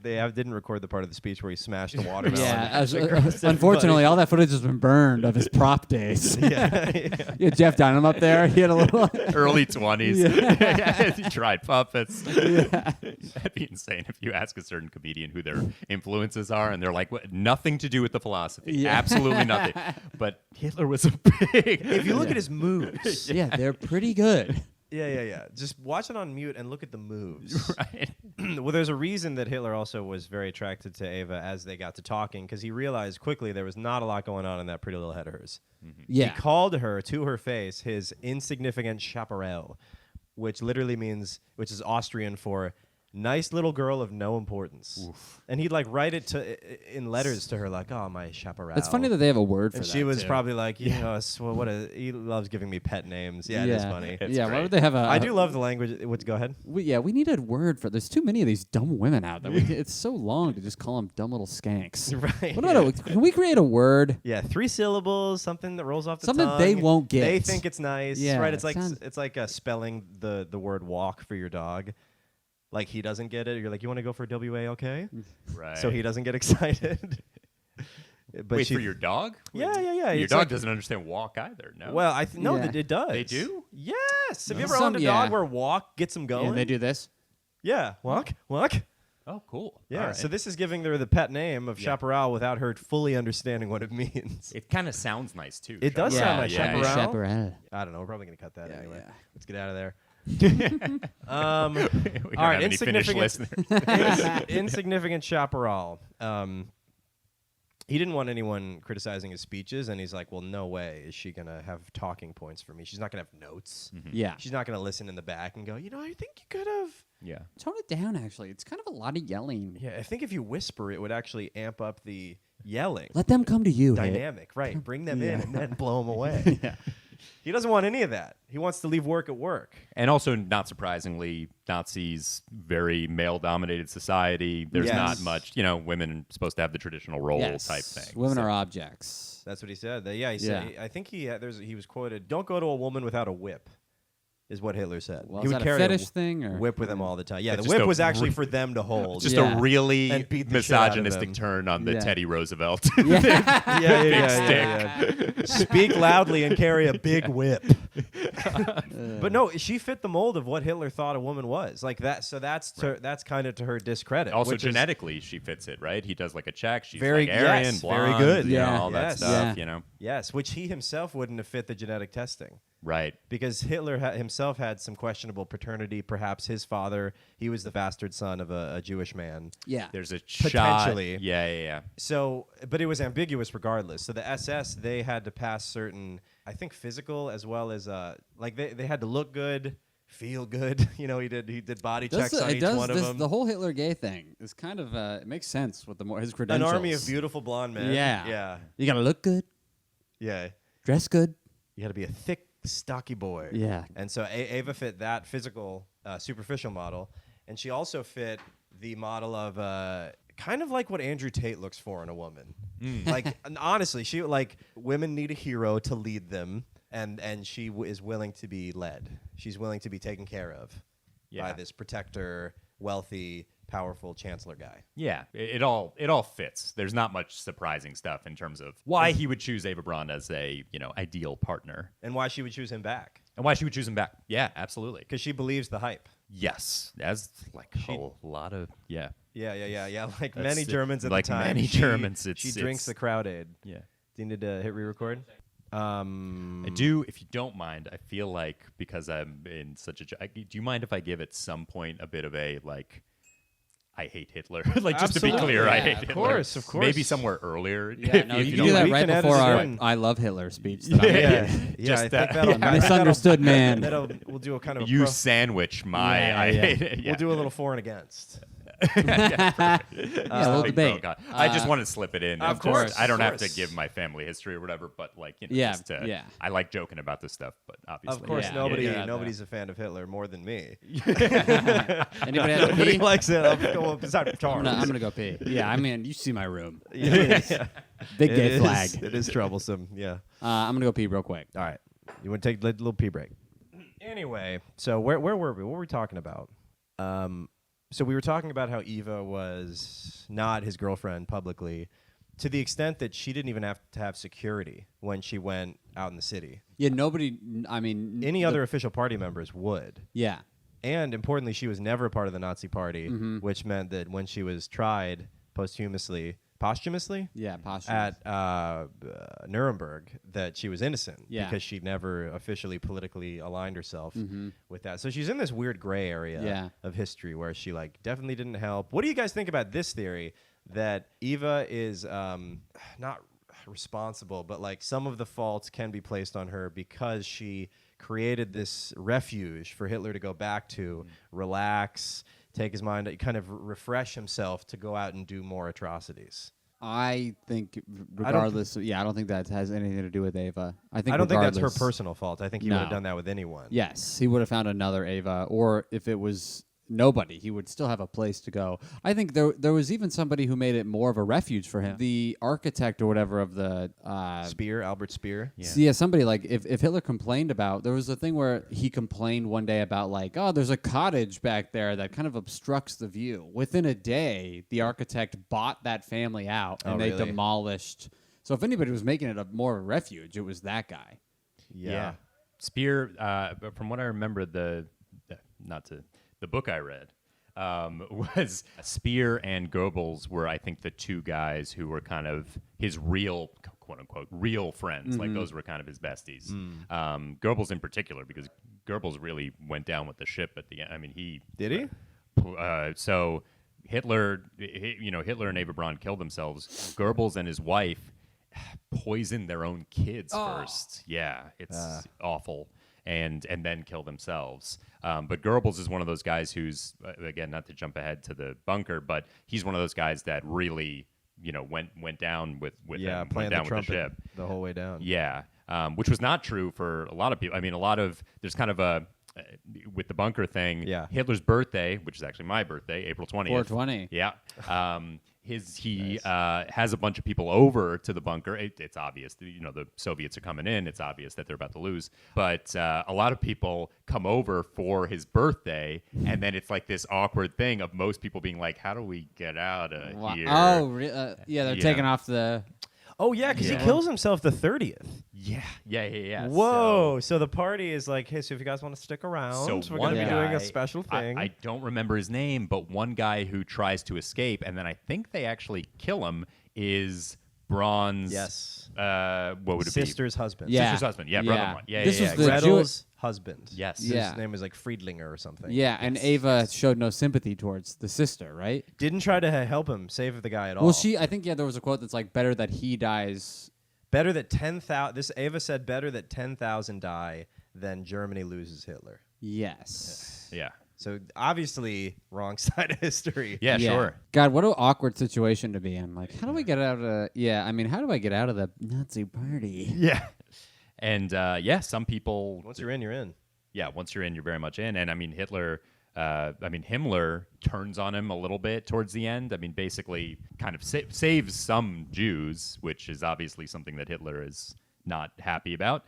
They didn't record the part of the speech where he smashed the watermelon. Unfortunately, all that footage has been burned of his prop days. Yeah, Jeff Dunham up there. He had a little early 20s. He tried puppets. That'd be insane if you ask a certain comedian who their influences are, and they're like, "What? Nothing to do with the philosophy. Absolutely nothing." But Hitler was a big. If you look at his moves, yeah, they're pretty good. Yeah. Just watch it on mute and look at the moves. Right. Well, there's a reason that Hitler also was very attracted to Eva as they got to talking, because he realized quickly there was not a lot going on in that pretty little head of hers. Mm-hmm. Yeah. He called her to her face his insignificant chaparral, which is Austrian for nice little girl of no importance. Oof. And he'd like write it in letters to her like, "Oh, my chaparral." It's funny that they have a word for and that. she was too. probably like, he loves giving me pet names. Yeah, it is funny. It's why great. would they have a... I do love the language. Go ahead. We need a word for... There's too many of these dumb women out there. It's so long to just call them dumb little skanks. Right. What about can we create a word? Yeah, 3 syllables, something that rolls off the Something tongue. they won't get. They think it's nice. Yeah, right. It's like spelling the word walk for your dog. Like he doesn't get it. You're like, you want to go for WALK? Right. So he doesn't get excited. But Wait, for your dog? Yeah. Your It's dog like, doesn't understand walk either, no? well, no, Yeah. it does. They do? Yes. Have you No. ever owned a dog Yeah. where walk gets them going? Yeah, they do this. Yeah. Walk. Oh, cool. Yeah. All right. So this is giving her the pet name of chaparral without her fully understanding what it means. It kind of sounds nice, too. It does sound like chaparral. Chaparral. I don't know. We're probably gonna cut that anyway. yeah. Let's get out of there. We don't All have right, any Finnish listeners. insignificant chaparral. He didn't want anyone criticizing his speeches, and he's like, well, no way is she going to have talking points for me. She's not going to have notes. Mm-hmm. Yeah. She's not going to listen in the back and go, I think you could have. Yeah. Tone it down, actually. It's kind of a lot of yelling. Yeah, I think if you whisper, it would actually amp up the yelling Let them come to you. dynamic. Right, bring them in and then blow them away. Yeah. He doesn't want any of that. He wants to leave work at work. And also, not surprisingly, Nazis, very male-dominated society. There's Yes. not much, women are supposed to have the traditional role type thing. Women So- are objects. That's what he said. He said. I think he was quoted, "Don't go to a woman without a whip," is what Hitler said. Well, he is would that carry a fetish thing? Or? whip with him all the time. Yeah, It's the just whip a was actually for them to hold. Just Yeah. a really And beat the shit out of misogynistic them. turn on the Yeah. Teddy Roosevelt. yeah. Speak loudly and carry a big whip. But no, she fit the mold of what Hitler thought a woman was. Like that. So that's kind of to her discredit. Also, which is genetically, she fits it, right? He does like a check. She's Very- like Aryan, yes, blonde, very good. Yeah. all that Yes. stuff, Yeah. yes, which he himself wouldn't have fit the genetic testing. Right. Because Hitler himself had some questionable paternity. Perhaps his father, he was the bastard son of a Jewish man. Yeah. There's a Potentially. shot. Yeah. So, but it was ambiguous regardless. So the SS, they had to pass certain, I think, physical as well as they had to look good, feel good. He did body checks on each one of them. The whole Hitler gay thing is kind of it makes sense with his An credentials. army of beautiful blonde men. Yeah. You gotta look good, Yeah. dress good. You had to be a thick, stocky boy. Yeah. And so Ava fit that physical, superficial model, and she also fit the model of kind of like what Andrew Tate looks for in a woman. Like, honestly, women need a hero to lead them, and she is willing to be led. She's willing to be taken care of by this protector, wealthy, powerful chancellor guy. Yeah, it all fits. There's not much surprising stuff in terms of why he would choose Eva Braun as a ideal partner, And why she would choose him back. and why she would choose him back. Yeah, absolutely. Because she believes the hype. Yes, as like a lot of Yeah. Like That's many it. Germans at Like the time. many Germans, she it's- drinks the crowd aid. yeah. Do you need to hit re-record? I do, if you don't mind. I feel like because I'm in such a. Do you mind if I give at some point a bit of a like? I hate Hitler. Like just to be Absolutely. clear, I Yeah, hate of Hitler. of course. Maybe somewhere earlier. Yeah, if no, you you don't can do that we right can edit before it our in. "I love Hitler" speech. That I'm making. Yeah, Just I that- think that'll Misunderstood man. We'll do a kind of a You pro- sandwich my. Yeah, I yeah. hate it. Yeah. We'll do a little for and against. Yeah, a little Big debate. bro God. I just want to slip it in. Of Just- course, I don't of have to course. give my family history or whatever, but like Yeah, just to, yeah. I like joking about this stuff, but obviously, Of course, Yeah, nobody's a fan of Hitler more than me. Anybody have to Nobody pee? likes it. I'm going beside Charles. I'm gonna go pee. Yeah, I mean, you see my room. Yeah. Big It gay is- flag. It is troublesome. Yeah. I'm gonna go pee real quick. All right. You want to take a little pee break? Anyway, so where were we? What were we talking about? So we were talking about how Eva was not his girlfriend publicly, to the extent that she didn't even have to have security when she went out in the city. Yeah, nobody. I mean, Any other official party members would. Yeah. And importantly, she was never part of the Nazi Party, which meant that when she was tried posthumously, Yeah, posthumously. at Nuremberg, that she was innocent because she never officially politically aligned herself with that. So she's in this weird gray area of history where she like definitely didn't help. What do you guys think about this theory that Eva is not responsible, but like some of the faults can be placed on her because she created this refuge for Hitler to go back to, relax, take his mind, kind of refresh himself to go out and do more atrocities? I think regardless, I don't think that has anything to do with Eva. I don't think that's her personal fault. I think he would have done that with anyone. Yes, he would have found another Eva, or if it was nobody, he would still have a place to go. I think there was even somebody who made it more of a refuge for him. The architect or whatever of the Albert Speer. Yeah, somebody like if Hitler complained about, there was a thing where he complained one day about like, oh, there's a cottage back there that kind of obstructs the view. Within a day, the architect bought that family out and they demolished. So if anybody was making it more of a refuge, it was that guy. Yeah. Speer, from what I remember, the book I read was Speer and Goebbels were, I think, the two guys who were kind of his real, quote unquote, real friends. Like those were kind of his besties. Goebbels in particular, because Goebbels really went down with the ship at the end. I mean, Did he? So Hitler and Eva Braun killed themselves. Goebbels and his wife poisoned their own kids first. Yeah, it's awful. And then kill themselves. But Goebbels is one of those guys who's, again, not to jump ahead to the bunker, but he's one of those guys that really, went down with him, playing went down the with the ship the whole way down. Yeah, which was not true for a lot of people. I mean, there's kind of with the bunker thing. Yeah. Hitler's birthday, which is actually my birthday, April 20th. 420. Yeah. He has a bunch of people over to the bunker. It's obvious, the Soviets are coming in. It's obvious that they're about to lose. But a lot of people come over for his birthday, and then it's like this awkward thing of most people being like, "How do we get out of here?" Oh, they're taking off the. Oh, yeah, because he kills himself the 30th. Yeah. Whoa. So the party is like, hey, so if you guys want to stick around, we're going to be doing a special thing. I don't remember his name, but one guy who tries to escape, and then I think they actually kill him, is Braun's... Yes. What would it be? Sister's husband. Yeah. Sister's husband. Yeah, brother Braun. Yeah, This was the Gretel's husband. Yes. His name was like Friedlinger or something. Yeah, and Eva showed no sympathy towards the sister, right? Didn't try to help him, save the guy at all. Well, I think, there was a quote that's like, better that he dies... Better that 10,000... This Eva said, better that 10,000 die than Germany loses Hitler. Yes. Yeah. So obviously, wrong side of history. Yeah, sure. God, what an awkward situation to be in. Like, how do we get out of? How do I get out of the Nazi party? Yeah. And some people. Once you're in, you're in. Yeah, once you're in, you're very much in. And I mean, Himmler turns on him a little bit towards the end. I mean, basically, kind of saves some Jews, which is obviously something that Hitler is not happy about.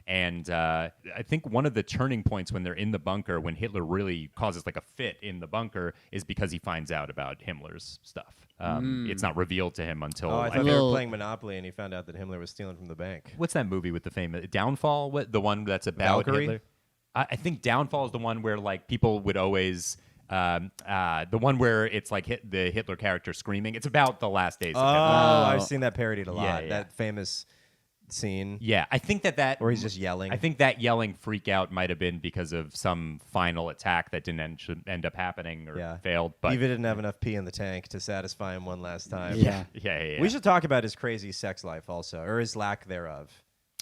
And I think one of the turning points when they're in the bunker, when Hitler really causes like a fit in the bunker, is because he finds out about Himmler's stuff. It's not revealed to him until... I thought they were playing Monopoly and he found out that Himmler was stealing from the bank. What's that movie with the famous... Downfall? The one that's about Valkyrie? Hitler? I think Downfall is the one where like people would always... the one where it's like the Hitler character screaming. It's about the last days of Hitler. I've seen that parodied a lot. Yeah. That famous scene. Yeah, I think that Or he's just yelling. I think that yelling freak out might have been because of some final attack that didn't end up happening or failed. But Eva didn't have enough pee in the tank to satisfy him one last time. Yeah. Yeah. We should talk about his crazy sex life also, or his lack thereof.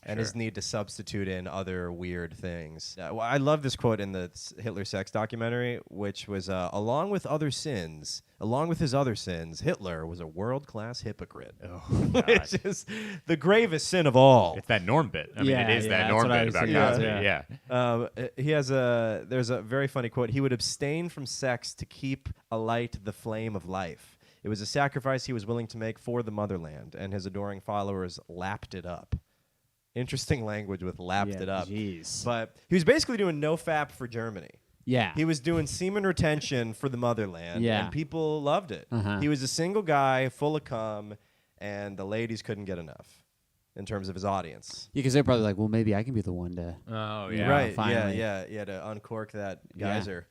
And his need to substitute in other weird things. I love this quote in the Hitler sex documentary, which was, along with his other sins, Hitler was a world-class hypocrite. Oh, Which is the gravest sin of all. It's that Norm bit. I mean, it is that that's Norm what I bit was about thinking. Cosby. There's a very funny quote. He would abstain from sex to keep alight the flame of life. It was a sacrifice he was willing to make for the motherland, and his adoring followers lapped it up. interesting language with lapped Yeah, it up. jeez. But he was basically doing no fap for Germany. Yeah. He was doing semen retention for the motherland, Yeah. and people loved it. He was a single guy, full of cum, and the ladies couldn't get enough in terms of his audience. Yeah, because they're probably like, well, maybe I can be the one to. Oh, yeah. Right, finally. yeah, to uncork that geyser.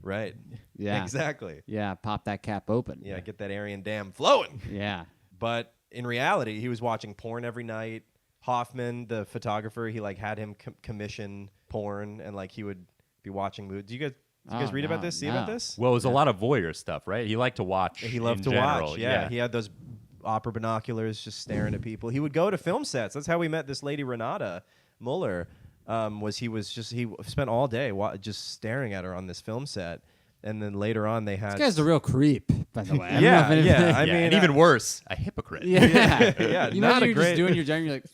Right. Yeah. Exactly. Yeah, pop that cap open. Yeah, get that Aryan dam flowing. Yeah. But in reality, he was watching porn every night. Hoffman, the photographer, he like had him commission porn, and like he would be watching movies. Do you guys read about this? See about this? Well, it was a lot of voyeur stuff, right? He liked to watch. He loved in to general. watch. Yeah, he had those opera binoculars, just staring at people. He would go to film sets. That's how we met this lady Renata Muller. He spent all day just staring at her on this film set, and then later on they had. This guy's a real creep, by the way. I Yeah, don't know if yeah. anybody- I mean, and even worse, a hypocrite. Yeah. Yeah, You not know, a you're great. just doing your job. And you're like,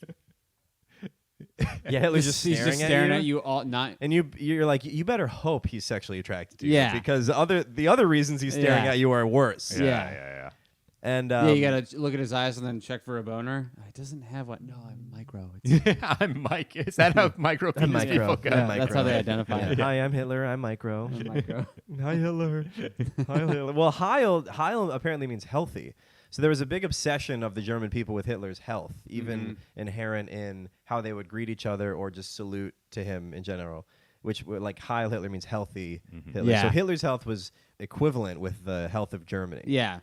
Yeah, Hitler's just he's staring, just staring at at you all night. And you're like, you better hope he's sexually attracted to you. Yeah. Because the other reasons he's staring Yeah. at you are worse. Yeah. And Yeah, you gotta look at his eyes and then check for a boner. He doesn't have one. No, I'm micro. It's I'm Mike. Is that how micro I'm penis micro. people go? I'm that's how they identify Yeah. it. Hi, I'm Hitler. I'm micro. I'm micro. Hi, Hitler. Hi, Hitler. Well, Heil apparently means healthy. So there was a big obsession of the German people with Hitler's health, even inherent in how they would greet each other or just salute to him in general, which like Heil Hitler means healthy Hitler. Yeah. So Hitler's health was equivalent with the health of Germany. Yeah.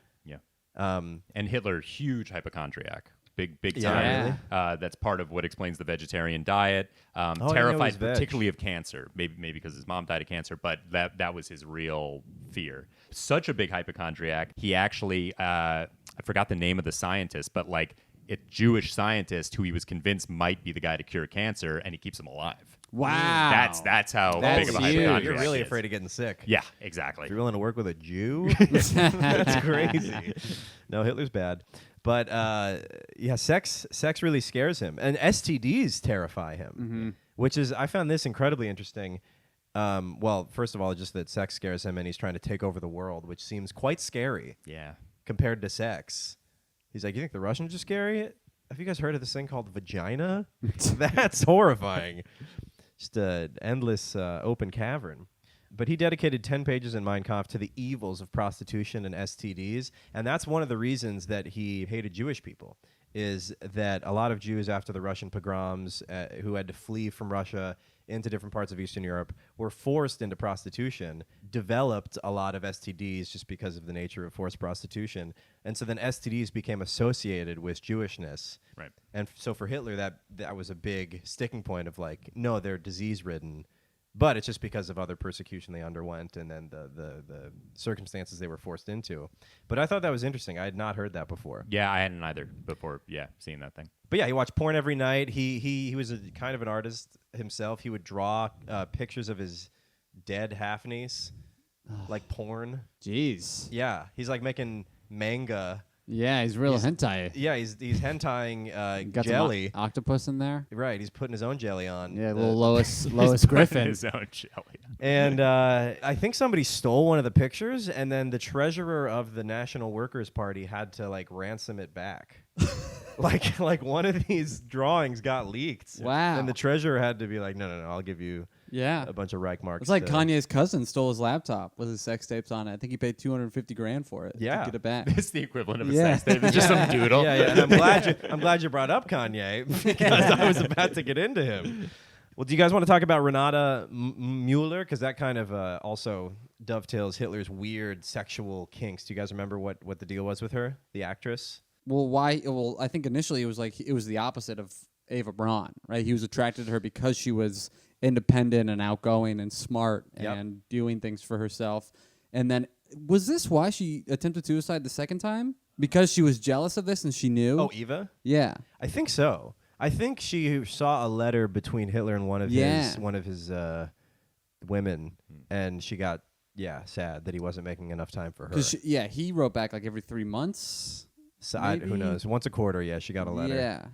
And Hitler, huge hypochondriac. Big Yeah, time. really? That's part of what explains the vegetarian diet. I didn't know he was Terrified veg. particularly of cancer. Maybe because his mom died of cancer, but that was his real fear. Such a big hypochondriac. He actually, I forgot the name of the scientist, but like a Jewish scientist who he was convinced might be the guy to cure cancer, and he keeps him alive. Wow. That's how That's big of a huge. hypochondriac You're really he is. afraid of getting sick. Yeah, exactly. If you're willing to work with a Jew, that's crazy. No, Hitler's bad. But yeah, sex really scares him. And STDs terrify him, which is, I found this incredibly interesting. Well, first of all, just that sex scares him and he's trying to take over the world, which seems quite scary Yeah. compared to sex. He's like, you think the Russians are scary? Have you guys heard of this thing called vagina? That's horrifying. Just an endless open cavern. But he dedicated 10 pages in Mein Kampf to the evils of prostitution and STDs. And that's one of the reasons that he hated Jewish people, is that a lot of Jews after the Russian pogroms who had to flee from Russia into different parts of Eastern Europe were forced into prostitution, developed a lot of STDs just because of the nature of forced prostitution. And so then STDs became associated with Jewishness. Right. And so for Hitler, that was a big sticking point of like, no, they're disease-ridden. But it's just because of other persecution they underwent and then the circumstances they were forced into. But I thought that was interesting. I had not heard that before. Yeah, I hadn't either before. Yeah, seeing that thing. But yeah, he watched porn every night. He was a kind of an artist himself. He would draw pictures of his dead half-niece, like porn. Jeez. Yeah, he's like making manga. Yeah, he's real hentai. Yeah, he's hentai Got jelly. some octopus in there. Right, he's putting his own jelly on. Yeah, little Lois Griffin. His own jelly. And I think somebody stole one of the pictures, and then the treasurer of the National Workers' Party had to like ransom it back. like one of these drawings got leaked. Wow. And the treasurer had to be like, no, I'll give you Yeah. a bunch of Reich marks. It's like to- Kanye's cousin stole his laptop with his sex tapes on it. I think he paid $250,000 for it. Yeah. To get it back. It's the equivalent of a Yeah. sex tape. It's just some doodle. Yeah. And I'm glad you brought up Kanye because I was about to get into him. Well, do you guys want to talk about Renata Mueller? Because that kind of also dovetails Hitler's weird sexual kinks. Do you guys remember what the deal was with her, the actress? Well, why? Well, I think initially it was the opposite of Eva Braun, right? He was attracted to her because she was independent and outgoing and smart and doing things for herself. And then, was this why she attempted suicide the second time? Because she was jealous of this and she knew? Oh, Eva? Yeah. I think so. I think she saw a letter between Hitler and one of his women, and she got sad that he wasn't making enough time for her. Because he wrote back like every 3 months. So who maybe? knows? Once a quarter, she got a letter. Yeah.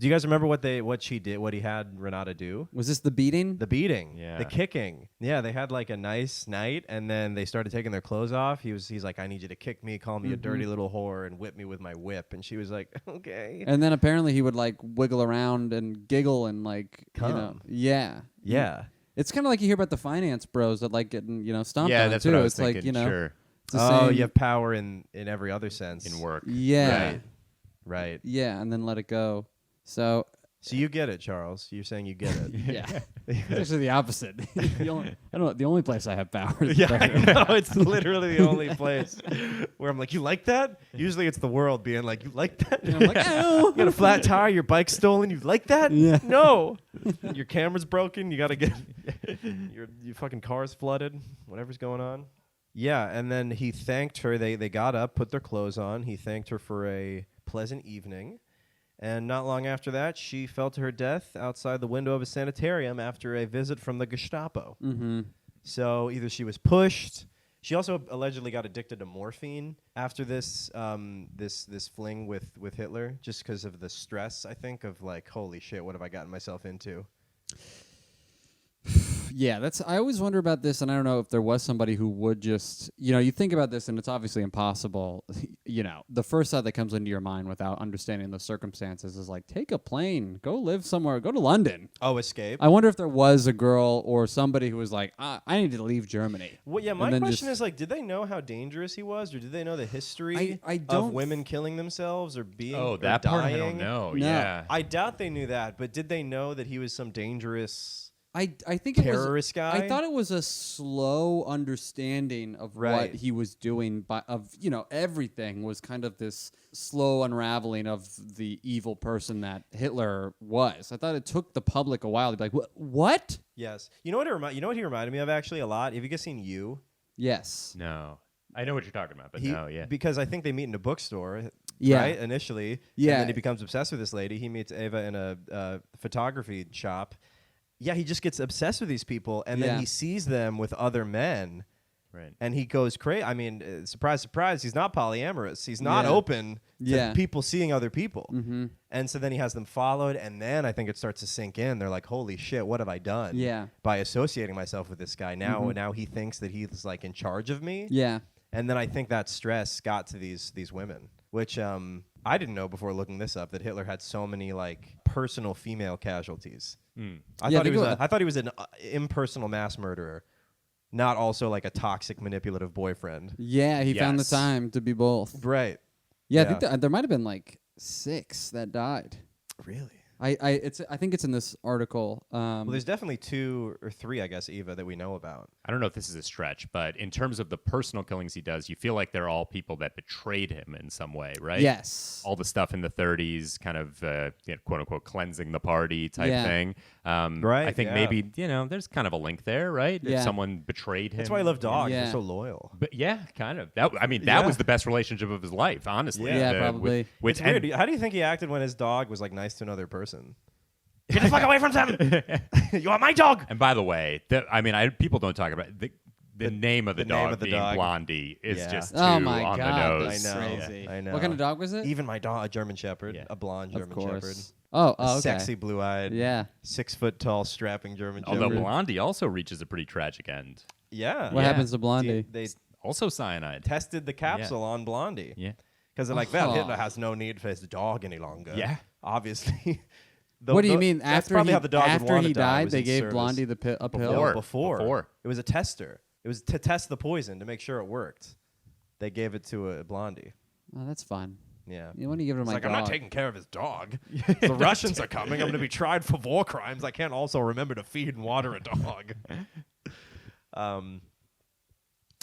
Do you guys remember what she did? What he had Renata do? Was this the beating? The beating, Yeah. the kicking. Yeah, they had like a nice night, and then they started taking their clothes off. He's like, I need you to kick me, call me a dirty little whore, and whip me with my whip. And she was like, okay. And then apparently he would like wiggle around and giggle and like, Come. yeah. Yeah. It's kind of like you hear about the finance bros that like getting, stomped Yeah, on that's too. what I was It's thinking. like, Sure. it's the Oh, same. you have power in every other sense. In work. Yeah. Right. Yeah, and then let it go. So So you get it, Charles. You're saying you get it. yeah. It's actually the opposite. I don't know. The only place I have power is Yeah, the I bedroom. know. It's literally the only place where I'm like, you like that? Usually it's the world being like, you like that? And I'm like, oh. You got a flat tire, your bike's stolen, you like that? Yeah. No. Your camera's broken, you got to get your fucking car's flooded, whatever's going on. Yeah, and then he thanked her. They got up, put their clothes on. He thanked her for a pleasant evening. And not long after that, she fell to her death outside the window of a sanitarium after a visit from the Gestapo. Mm-hmm. So either she was pushed. She also allegedly got addicted to morphine after this this fling with Hitler, just because of the stress, I think, of like, holy shit, what have I gotten myself into? Yeah, I always wonder about this, and I don't know if there was somebody who would just, you think about this, and it's obviously impossible. The first thought that comes into your mind without understanding the circumstances is like, take a plane, go live somewhere, go to London. Oh, escape. I wonder if there was a girl or somebody who was like, I need to leave Germany. Well, yeah, my question is like, did they know how dangerous he was, or did they know the history I of don't women killing themselves or being Oh, or that dying? part I don't know. No. Yeah. I doubt they knew that, but did they know that he was some dangerous I think terrorist guy? I thought it was a slow understanding of what Right. he was doing, everything was kind of this slow unraveling of the evil person that Hitler was. I thought it took the public a while to be like, what? Yes. You know what he reminded me of actually a lot? Have you guys seen You? Yes. No. I know what you're talking about, but no, yeah. Because I think they meet in a bookstore, Yeah. right, initially. Yeah. And then he becomes obsessed with this lady. He meets Eva in a photography shop. Yeah, he just gets obsessed with these people, and then he sees them with other men, Right. and he goes crazy. I mean, surprise, surprise, he's not polyamorous. He's not open to people seeing other people. Mm-hmm. And so then he has them followed, and then I think it starts to sink in. They're like, holy shit, what have I done by associating myself with this guy? Now he thinks that he's like in charge of me. Yeah. And then I think that stress got to these women, which I didn't know before looking this up, that Hitler had so many like personal female casualties. I thought he was an impersonal mass murderer, not also like a toxic manipulative boyfriend. Yeah, he found the Yes. time to be both. Right. Yeah, I think there might have been like 6 that died. Really? I think it's in this article. Well, there's definitely 2 or 3, I guess, Eva, that we know about. I don't know if this is a stretch, but in terms of the personal killings he does, you feel like they're all people that betrayed him in some way, right? Yes. All the stuff in the 30s, kind of, quote unquote, cleansing the party type thing. Right, I think maybe, there's kind of a link there, right? Yeah. If someone betrayed him. That's why I love dogs. Yeah. They're so loyal. But yeah, kind of. That was the best relationship of his life, honestly. Yeah, probably. It's weird. How do you think he acted when his dog was like nice to another person? Get the fuck away from them! You are my dog! And by the way, people don't talk about the name of the dog being Blondie is just too oh my on God, the nose. that's I know. crazy. I know. What kind of dog was it? Even my dog, a German Shepherd, Yeah. a blonde Of German course. Shepherd. Oh, A okay. sexy blue-eyed, Yeah. 6 foot tall, strapping German Although Shepherd. Blondie also reaches a pretty tragic end. Yeah. What Yeah. happens to Blondie? They Also cyanide. tested the capsule on Blondie. Yeah. Because they're like, Oh. well, Hitler has no need for his dog any longer. Yeah. Obviously. What do you mean? That's After probably he, how the dog would after wanna he die, died, was they in gave service. Blondie a pill? No, Before. before. It was a tester. It was to test the poison to make sure it worked. They gave it to a Blondie. Oh, that's fun. Yeah. You want to give it to It's my like, dog? I'm not taking care of his dog. The Russians are coming. I'm going to be tried for war crimes. I can't also remember to feed and water a dog.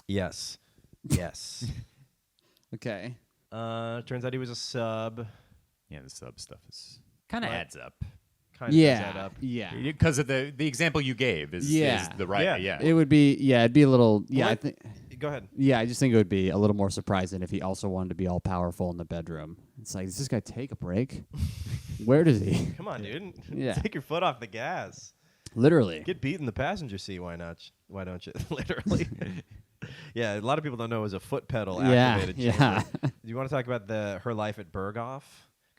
Yes. Yes. Okay. Turns out he was a sub. Yeah, the sub stuff is kind of adds up. Kind of does add Yeah. up. Yeah. Because of the example you gave is the right. Yeah. It would be. Yeah, it'd be a little. Yeah, Well, I think. Go ahead. Yeah, I just think it would be a little more surprising if he also wanted to be all powerful in the bedroom. It's like, does this guy take a break? Where does he? Come on, dude. Yeah. Take your foot off the gas. Literally. Get beat in the passenger seat. Why not? Why don't you? Literally. Yeah, a lot of people don't know it was a foot pedal Yeah, activated yeah. chamber. Do you want to talk about her life at Berghoff?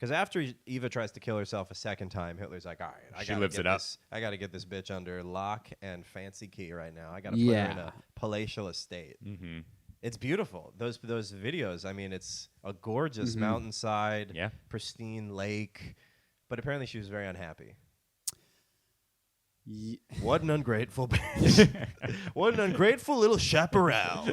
Because after Eva tries to kill herself a second time, Hitler's like, all right, She lives it up. I got to get this bitch under lock and fancy key right now. I got to put her in a palatial estate. Mm-hmm. It's beautiful. Those videos, I mean, it's a gorgeous mountainside, pristine lake. But apparently she was very unhappy. What an ungrateful bitch. What an ungrateful little chaparral.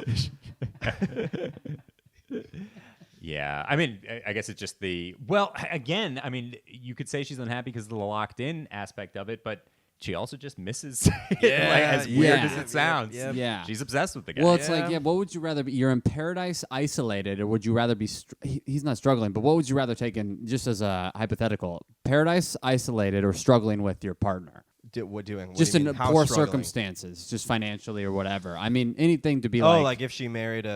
Yeah, I mean, I guess it's just again, I mean, you could say she's unhappy because of the locked in aspect of it, but she also just misses as weird as it sounds. Yeah. She's obsessed with the guy. Well, it's like, what would you rather be? You're in paradise isolated, or would you rather be, he's not struggling, but what would you rather take in, just as a hypothetical, paradise isolated or struggling with your partner? Just in poor circumstances, just financially or whatever. I mean, anything to be like if she married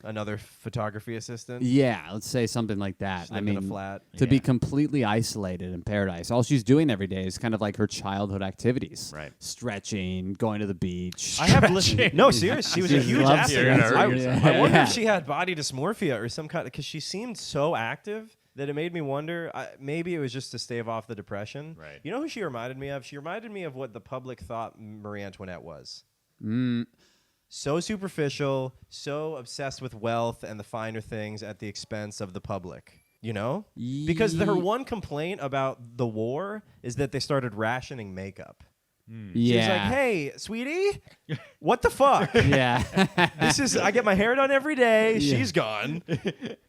another photography assistant. Yeah, let's say something like that. I mean, in a flat. To be completely isolated in paradise. All she's doing every day is kind of like her childhood activities. Right. Stretching, going to the beach. I have listened. No, serious. She was a huge athlete. I wonder if she had body dysmorphia or some kind, because she seemed so active that it made me wonder, maybe it was just to stave off the depression. Right. You know who she reminded me of? She reminded me of what the public thought Marie Antoinette was. So superficial, so obsessed with wealth and the finer things at the expense of the public. You know? Because her one complaint about the war is that they started rationing makeup. She was like, hey, sweetie, what the fuck? Yeah. I get my hair done every day. Yeah. She's gone.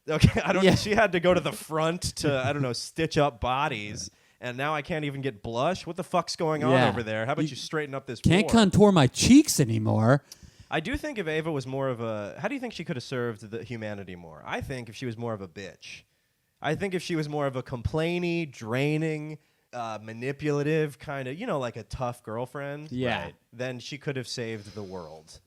Okay, she had to go to the front to, stitch up bodies. And now I can't even get blush. What the fuck's going on over there? How about you straighten up this Can't contour my cheeks anymore. I do think if Eva was more of a... How do you think she could have served the humanity more? I think if she was more of a bitch. I think if she was more of a complainy, draining, manipulative kind of, like a tough girlfriend, then she could have saved the world.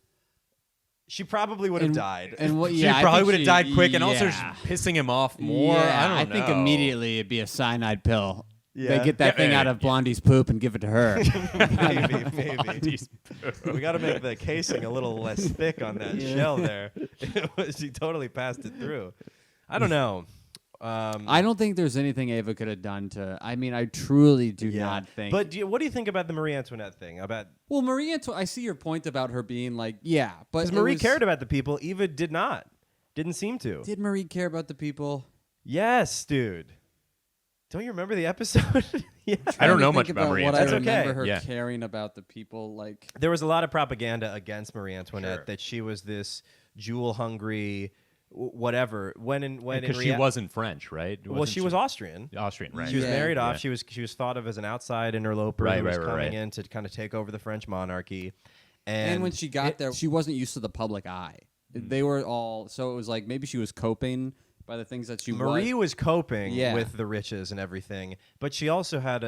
She probably would have died. She probably would have died quick, and also pissing him off more. Yeah, I don't know. think immediately it'd be a cyanide pill. Yeah. They get that thing out of Blondie's poop and give it to her. Maybe. We got to make the casing a little less thick on that shell there. She totally passed it through. I don't know. I don't think there's anything Eva could have done to... I mean, I truly do not think... But what do you think about the Marie Antoinette thing? Well, Marie Antoinette... I see your point about her being like, but... Because Marie cared about the people. Eva did not. Didn't seem to. Did Marie care about the people? Yes, dude. Don't you remember the episode? I don't know much about Marie Antoinette. That's I remember her caring about the people. Like there was a lot of propaganda against Marie Antoinette that she was this jewel-hungry, whatever. Because she wasn't French, right? She was Austrian. Austrian, right? She was married off. She was thought of as an outside interloper who was coming in to kind of take over the French monarchy. And when she got there, she wasn't used to the public eye. They were all so it was like maybe she was coping by the things that Marie was coping with the riches and everything, but she also had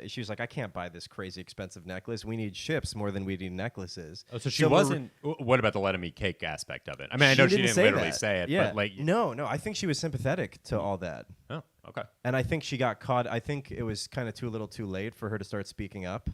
she was like, I can't buy this crazy expensive necklace. We need ships more than we need necklaces. Oh, so she wasn't. What about the let him eat cake aspect of it? I mean, I know she didn't literally say it, but like, no, I think she was sympathetic to all that. Oh, okay. And I think she got caught. I think it was kind of too little, too late for her to start speaking up.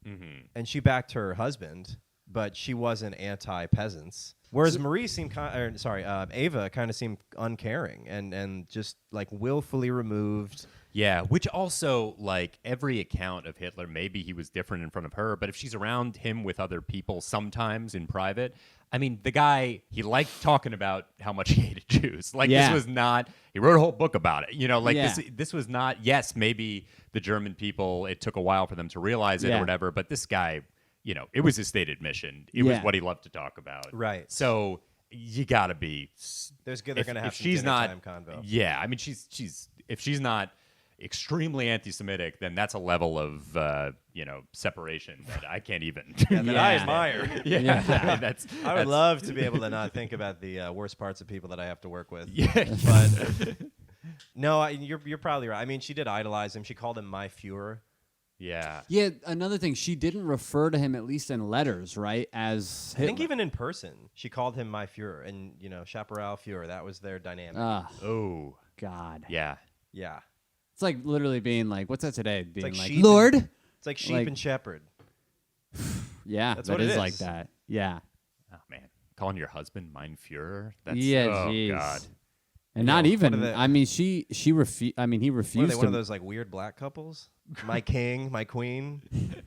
Mm-hmm. And she backed her husband, but she wasn't anti-peasants. Whereas Marie seemed, Eva kind of seemed uncaring and just like willfully removed. Yeah, which also, like, every account of Hitler, maybe he was different in front of her, but if she's around him with other people sometimes in private, I mean, the guy, he liked talking about how much he hated Jews. Like, this was not, he wrote a whole book about it. This was not, yes, maybe the German people, it took a while for them to realize it or whatever, but this guy... it was his stated mission. It was what he loved to talk about. Right. So you got to be. They're going to have some dinner time convo. Yeah, I mean, if she's not extremely anti-Semitic, then that's a level of separation that I can't even. That I admire. I would love to be able to not think about the worst parts of people that I have to work with. Yeah, but no, you're probably right. I mean, she did idolize him. She called him my Führer. Yeah. Yeah, another thing, she didn't refer to him, at least in letters, right, as Hitler. I think even in person, she called him my Führer, and, Chaparral Führer, that was their dynamic. Oh. God. Yeah. Yeah. It's like literally being like, what's that today? Being like Lord? It's like sheep like, and shepherd. Yeah, that's what it is. Like that. Yeah. Oh, man. Calling your husband mein Führer? That's, geez. oh, God. And not even. What are they- I mean, he refused. What are they, to. one of those like weird black couples? My king, my queen.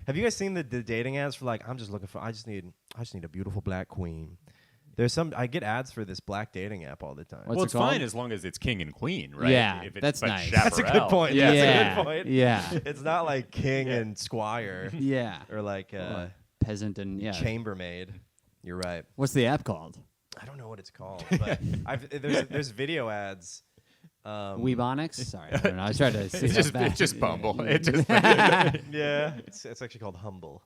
Have you guys seen the dating ads for like I just need a beautiful black queen. There's I get ads for this black dating app all the time. What's well, it it's called? fine as long as it's king and queen, right? Yeah, if it's, that's but nice. That's a good chaparral. point. Yeah. That's a good point. Yeah. It's not like king and squire Yeah. or like Peasant and chambermaid. You're right. What's the app called? I don't know what it's called, but there's video ads. Weebonics? Sorry, I don't know. I tried to see It's just Bumble. It just Yeah, it's actually called Humble.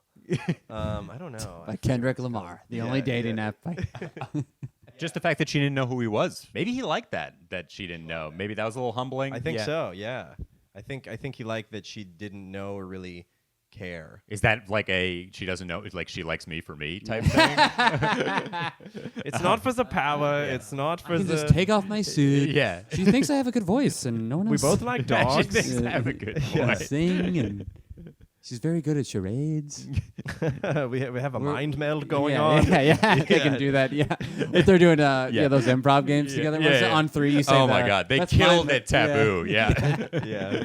I don't know. by Kendrick Lamar, the only dating app. just the fact that she didn't know who he was. Maybe he liked that she didn't know. Maybe that was a little humbling. I think so. Yeah, I think he liked that she didn't know or really care. Is that like she doesn't know? It's like she likes me for me type thing. It's not for the power. It's not for I can the. just take off my suit. Yeah. She thinks I have a good voice, and no one We else. both like She dogs. thinks I have a good voice. Sing, and she's very good at charades. we have a mind meld going yeah, on. Yeah, they can do that. Yeah, if they're doing those improv games together. Yeah, What's it, yeah. on 3, you say. Oh my God, they that's killed mind- it. Taboo. Yeah. Yeah.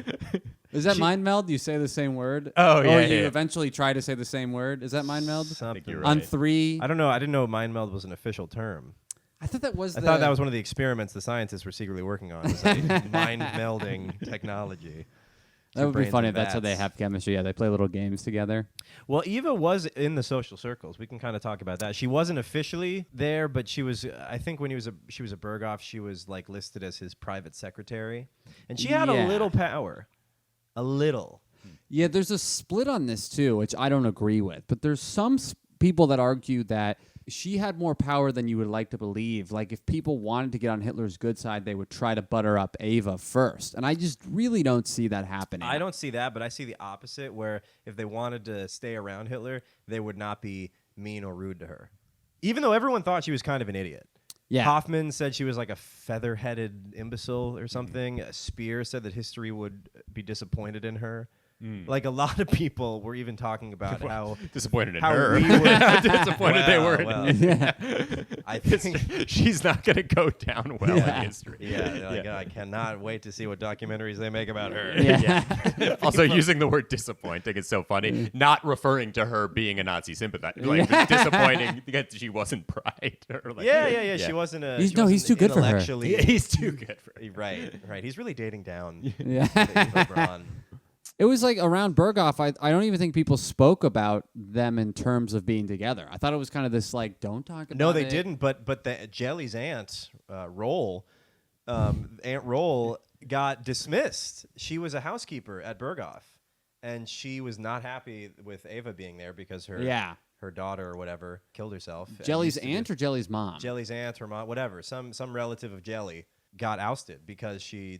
Is that mind meld? You say the same word. Oh, yeah, Or you yeah. eventually try to say the same word. Is that mind meld? Something. you're On right. 3, I don't know. I didn't know mind meld was an official term. I thought that was. I thought that was one of the experiments the scientists were secretly working on. Was a mind melding technology. That would be brains funny and if that's how they bats. have chemistry. Yeah, they play little games together. Well, Eva was in the social circles. We can kind of talk about that. She wasn't officially there, but she was. I think when she was a Berghoff, she was like listed as his private secretary, and she had Yeah. a little power, a little. Yeah, there's a split on this too, which I don't agree with. But there's some people that argue that she had more power than you would like to believe. Like if people wanted to get on Hitler's good side, they would try to butter up Eva first. And I just really don't see that happening. I don't see that, but I see the opposite, where if they wanted to stay around Hitler, they would not be mean or rude to her. Even though everyone thought she was kind of an idiot. Yeah. Hoffman said she was like a feather-headed imbecile or something. Spear said that history would be disappointed in her. Like a lot of people were even talking about how Disappointed in how her. we were Disappointed they were. well, Yeah. I think She's not going to go down well Yeah. in history. yeah, they're like, I cannot wait to see what documentaries they make about her. Yeah. Also, using the word disappointing is so funny. Not referring to her being a Nazi sympathizer. Like, disappointing that she wasn't bright. Or like, Yeah. She wasn't a. He's- she no, wasn't he's too good for her. intellectually- He's too good for her. Right. He's really dating down Yeah. Eva Braun. It was like around Berghoff, I don't even think people spoke about them in terms of being together. I thought it was kind of this like, don't talk about it. No, they didn't. But the Jelly's aunt, Aunt Roll, got dismissed. She was a housekeeper at Berghoff, and she was not happy with Ava being there because her daughter or whatever killed herself. Jelly's Used to aunt do- or Jelly's mom? Jelly's aunt, her mom, whatever, some relative of Jelly got ousted because she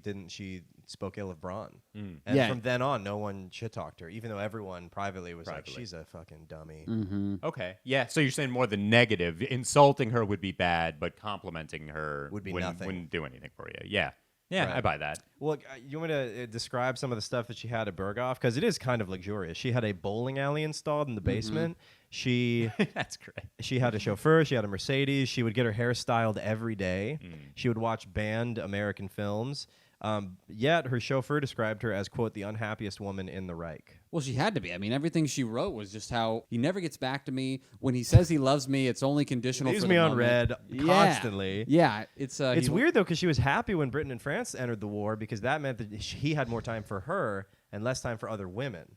spoke ill of Braun. And Yeah. from then on, no one shit talked her, even though everyone privately was like, she's a fucking dummy. Okay. Yeah. So you're saying more the negative. Insulting her would be bad, but complimenting her Would be wouldn't, nothing. wouldn't do anything for you. Yeah. Yeah, Right. I buy that. Well, you want me to describe some of the stuff that she had at Berghoff? Because it is kind of luxurious. She had a bowling alley installed in the basement. She That's great. she had a chauffeur. She had a Mercedes. She would get her hair styled every day. She would watch banned American films. Yet her chauffeur described her as, quote, the unhappiest woman in the Reich. Well, she had to be. I mean, everything she wrote was just how he never gets back to me. When he says he loves me, it's only conditional Leaves for me the on moment. red constantly. Yeah, it's It's weird, though, because she was happy when Britain and France entered the war because that meant that he had more time for her and less time for other women.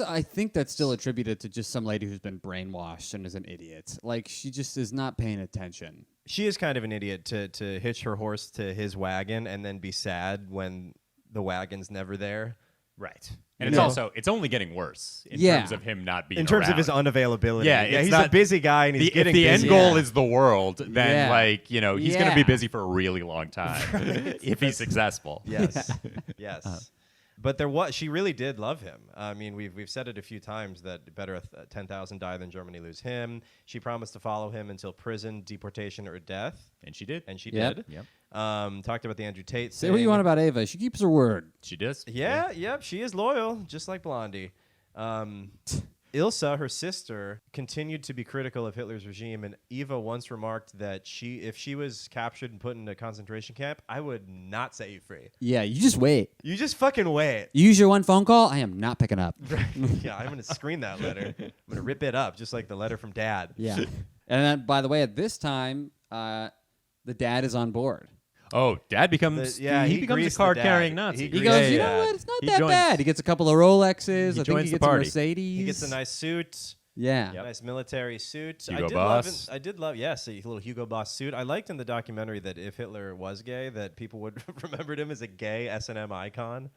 I think that's still attributed to just some lady who's been brainwashed and is an idiot. Like, she just is not paying attention. She is kind of an idiot to hitch her horse to his wagon and then be sad when the wagon's never there. Right. And it's only getting worse in terms of him not being In terms of his around. unavailability. Yeah, he's it's a busy guy and he's if getting the busy. end goal is the world, then Yeah. he's going to be Yeah. busy for a really long time if he's successful. Yes. Yes. But she really did love him. I mean, we've said it a few times that better 10,000 die than Germany lose him. She promised to follow him until prison, deportation, or death. And she did. And she Yep. did. Yep. Talked about the Andrew Tate Say thing. what you want about Ava. She keeps her word. She does. Yeah, yep. She is loyal, just like Blondie. Ilsa, her sister, continued to be critical of Hitler's regime, and Eva once remarked that if she was captured and put in a concentration camp, I would not set you free. Yeah, you just wait. You just fucking wait. You use your one phone call, I am not picking up. Yeah, I'm going to screen that letter. I'm going to rip it up, just like the letter from Dad. Yeah. And then, by the way, at this time, the dad is on board. Oh, Dad becomes he becomes a greased the card-carrying dad. Nazi. He goes, you know what? It's not He that joins- bad. He gets a couple of Rolexes. He I think joins he the gets a party. Mercedes. He gets a nice suit. Yeah. Nice military suit. Hugo I did Boss. yes, a little Hugo Boss suit. I liked in the documentary that if Hitler was gay, that people would remembered him as a gay S&M icon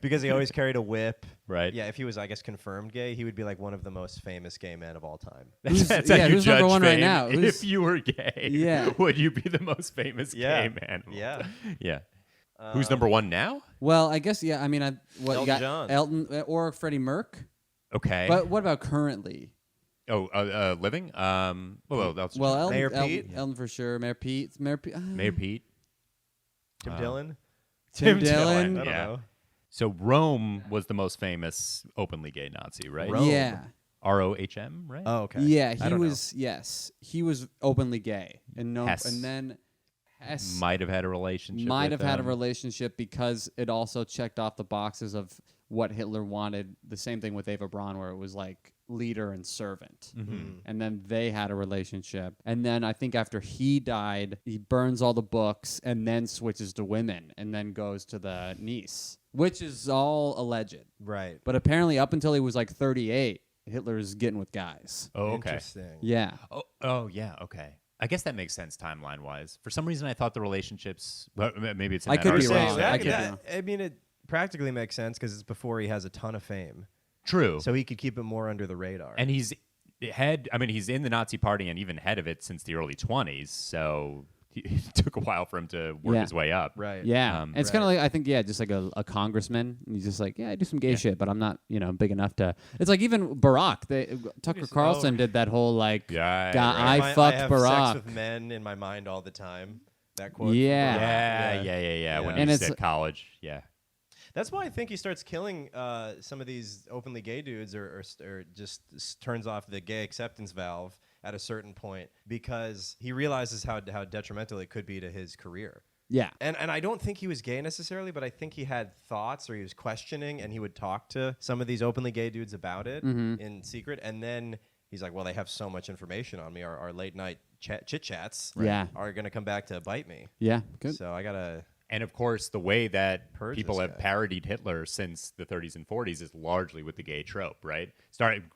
because he always carried a whip. Right. Yeah, if he was, I guess, confirmed gay, he would be like one of the most famous gay men of all time. That's how you who's number judge one right fame. now? If you were gay, Yeah. would you be the most famous Yeah. gay man? Yeah. Yeah. Who's number one now? Well, I guess, yeah. I mean, what Elton you got? John. Elton or Freddie Merck. Okay. But what about currently? Living? Well, that's Well, Mayor Elton, Pete? Elton for sure. Mayor Pete. Mayor Pete. Tim Dillon? Tim Dillon. Dillon. I don't Yeah. know. So Rome was the most famous openly gay Nazi, right? Rome. Yeah. ROHM, right? Oh, okay. Yeah, I he don't was. Yes, he was openly gay, and Hess. and then Hess Might have had a relationship. might with have had a them. relationship because it also checked off the boxes of what Hitler wanted. The same thing with Eva Braun, where it was like leader and servant. And then they had a relationship. And then I think after he died, he burns all the books and then switches to women and then goes to the niece, which is all alleged. Right. But apparently, up until he was like 38, Hitler's getting with guys. Oh, okay. Interesting. Yeah. Oh, yeah. Okay. I guess that makes sense timeline wise. For some reason, I thought the relationships. Well, maybe it's. In I that could be article. wrong. That- I could be that- wrong. I mean, it practically makes sense because it's before he has a ton of fame. True. So he could keep it more under the radar. And he's he's in the Nazi Party and even head of it since the early 20s. So it took a while for him to work Yeah. his way up. right. Yeah, Um, it's kind of like, I think, yeah, just like a congressman. And he's just like, yeah, I do some gay shit, but I'm not, big enough to. It's like even Barack. Tucker Carlson did that whole like, Yeah, guy, right. I fucked have Barack. sex with men in my mind all the time. That quote. from Yeah. Barack. Yeah. When And he's it's- at college. Yeah. That's why I think he starts killing some of these openly gay dudes, or just turns off the gay acceptance valve at a certain point because he realizes how detrimental it could be to his career. Yeah, And I don't think he was gay necessarily, but I think he had thoughts or he was questioning, and he would talk to some of these openly gay dudes about it in secret. And then he's like, well, they have so much information on me. Our late night chit-chats Yeah. are going to come back to bite me. yeah, good. So I got to... And of course, the way that Purge people this have guy. parodied Hitler since the 30s and 40s is largely with the gay trope, right?